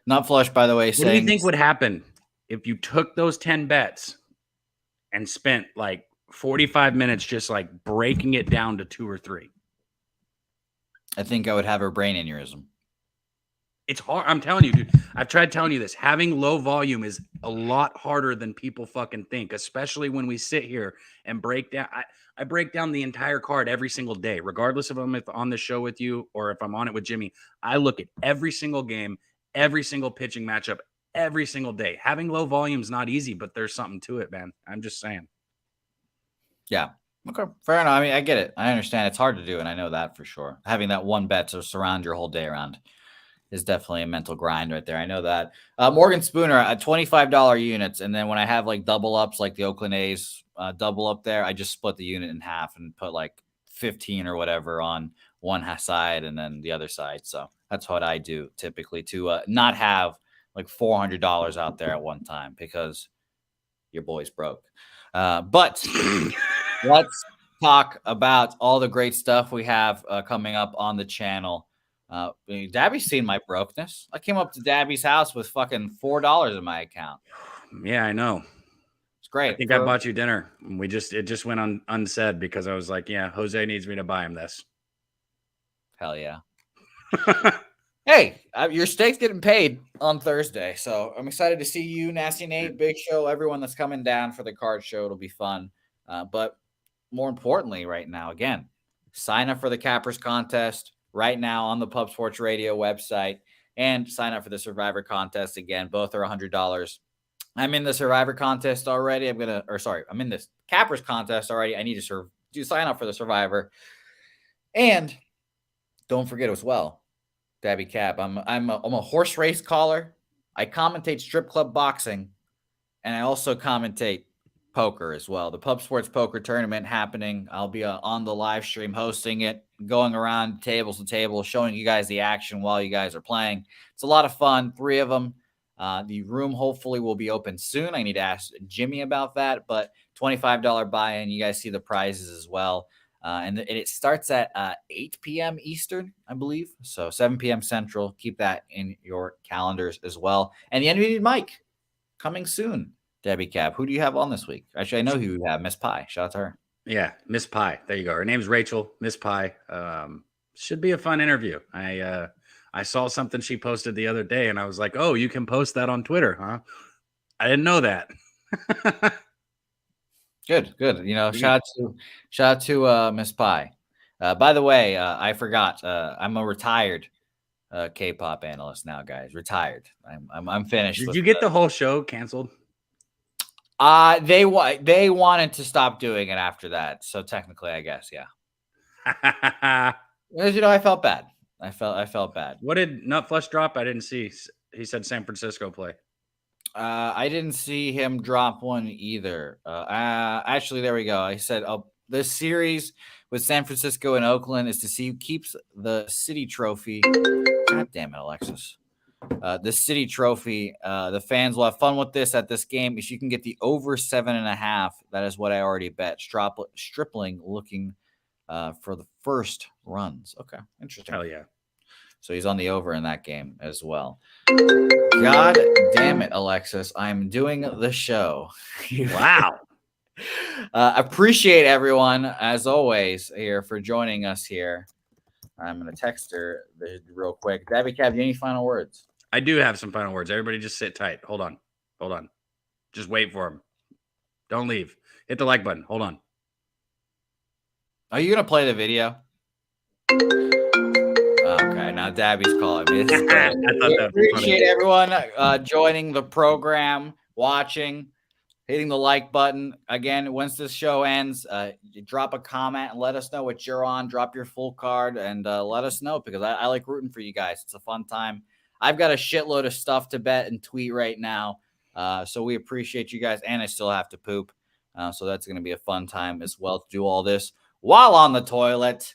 Speaker 1: Not Flush, by the way.
Speaker 2: What do you think would happen if you took those 10 bets and spent like 45 minutes just like breaking it down to 2 or 3?
Speaker 1: I think I would have a brain aneurysm.
Speaker 2: It's hard. I'm telling you, dude. I've tried telling you this. Having low volume is a lot harder than people fucking think, especially when we sit here and break down. I break down the entire card every single day, regardless of if I'm on the show with you or if I'm on it with Jimmy. I look at every single game, every single pitching matchup, every single day. Having low volume is not easy, but there's something to it, man. I'm just saying.
Speaker 1: Yeah. Okay. Fair enough. I mean, I get it. I understand. It's hard to do, and I know that for sure. Having that one bet to surround your whole day around is definitely a mental grind right there. I know that. Morgan Spooner at $25 units, and then when I have like double ups, like the Oakland A's double up there, I just split the unit in half and put like 15 or whatever on one side and then the other side. So that's what I do typically to not have like $400 out there at one time because your boy's broke. But let's talk about all the great stuff we have coming up on the channel. Dabby's seen my brokenness. I came up to Dabby's house with fucking $4 in my account.
Speaker 2: Yeah, I know.
Speaker 1: It's great.
Speaker 2: I think I bought you dinner. It just went unsaid because I was like, yeah, Jose needs me to buy him this.
Speaker 1: Hell yeah. Hey, your steak's getting paid on Thursday, so I'm excited to see you, Nasty Nate, Big Show, everyone that's coming down for the card show. It'll be fun. But more importantly, right now, again, sign up for the Cappers contest right now on the Pub Sports Radio website and sign up for the Survivor contest. Again, both are $100. I'm in the Survivor contest already. I'm in this Cappers contest already. I need to sign up for the Survivor. And don't forget as well, Dabby Cap, I'm a horse race caller. I commentate strip club boxing, and I also commentate poker as well. The Pub Sports Poker Tournament happening. I'll be on the live stream hosting it, going around tables to tables, showing you guys the action while you guys are playing. It's a lot of fun. 3 of them. The room hopefully will be open soon. I need to ask Jimmy about that, but $25 buy-in. You guys see the prizes as well. And it starts at 8 p.m. Eastern, I believe. So 7 p.m. Central. Keep that in your calendars as well. And the Unmuted Mic coming soon. Debbie Cap, who do you have on this week? Actually, I know who you have. Miss Pie. Shout out to her.
Speaker 2: Yeah, Miss Pie. There you go. Her name's Rachel. Miss Pie. Should be a fun interview. I saw something she posted the other day, and I was like, "Oh, you can post that on Twitter, huh?" I didn't know that.
Speaker 1: Good. You know, shout out to Miss Pie. By the way, I forgot. I'm a retired K-pop analyst now, guys. Retired. I'm finished.
Speaker 2: Did you get the whole show canceled?
Speaker 1: They wanted to stop doing it after that. So technically, I guess, yeah. As you know, I felt bad. I felt bad.
Speaker 2: What did Nut Flush drop? I didn't see. He said San Francisco play.
Speaker 1: I didn't see him drop one either. Actually, there we go. I said, this series with San Francisco and Oakland is to see who keeps the city trophy. God damn it, Alexis. The city trophy. The fans will have fun with this at this game. If you can get the over 7.5, that is what I already bet. Stripling looking for the first runs. Okay, interesting.
Speaker 2: Hell yeah.
Speaker 1: So he's on the over in that game as well. God damn it, Alexis. I'm doing the show.
Speaker 2: Wow.
Speaker 1: Appreciate everyone, as always, here for joining us here. I'm going to text her real quick. Dabby Cab, any final words?
Speaker 2: I do have some final words. Everybody just sit tight. Hold on. Just wait for them. Don't leave. Hit the like button. Hold on.
Speaker 1: Are you going to play the video? Okay, now Dabby's calling me. I appreciate everyone joining the program, watching, hitting the like button. Again, once this show ends, drop a comment and let us know what you're on. Drop your full card and let us know because I like rooting for you guys. It's a fun time. I've got a shitload of stuff to bet and tweet right now. So we appreciate you guys, and I still have to poop. So that's going to be a fun time as well to do all this while on the toilet.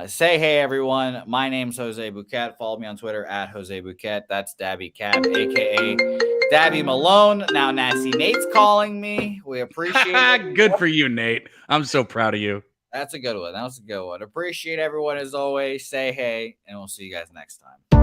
Speaker 1: Say hey, everyone. My name's Jose Bouquett. Follow me on Twitter at Jose Bouquett. That's Dabby Cab, a.k.a. Dabby Malone. Now Nasty Nate's calling me. We appreciate it.
Speaker 2: Good for you, Nate. I'm so proud of you.
Speaker 1: That's a good one. Appreciate everyone as always. Say hey, and we'll see you guys next time.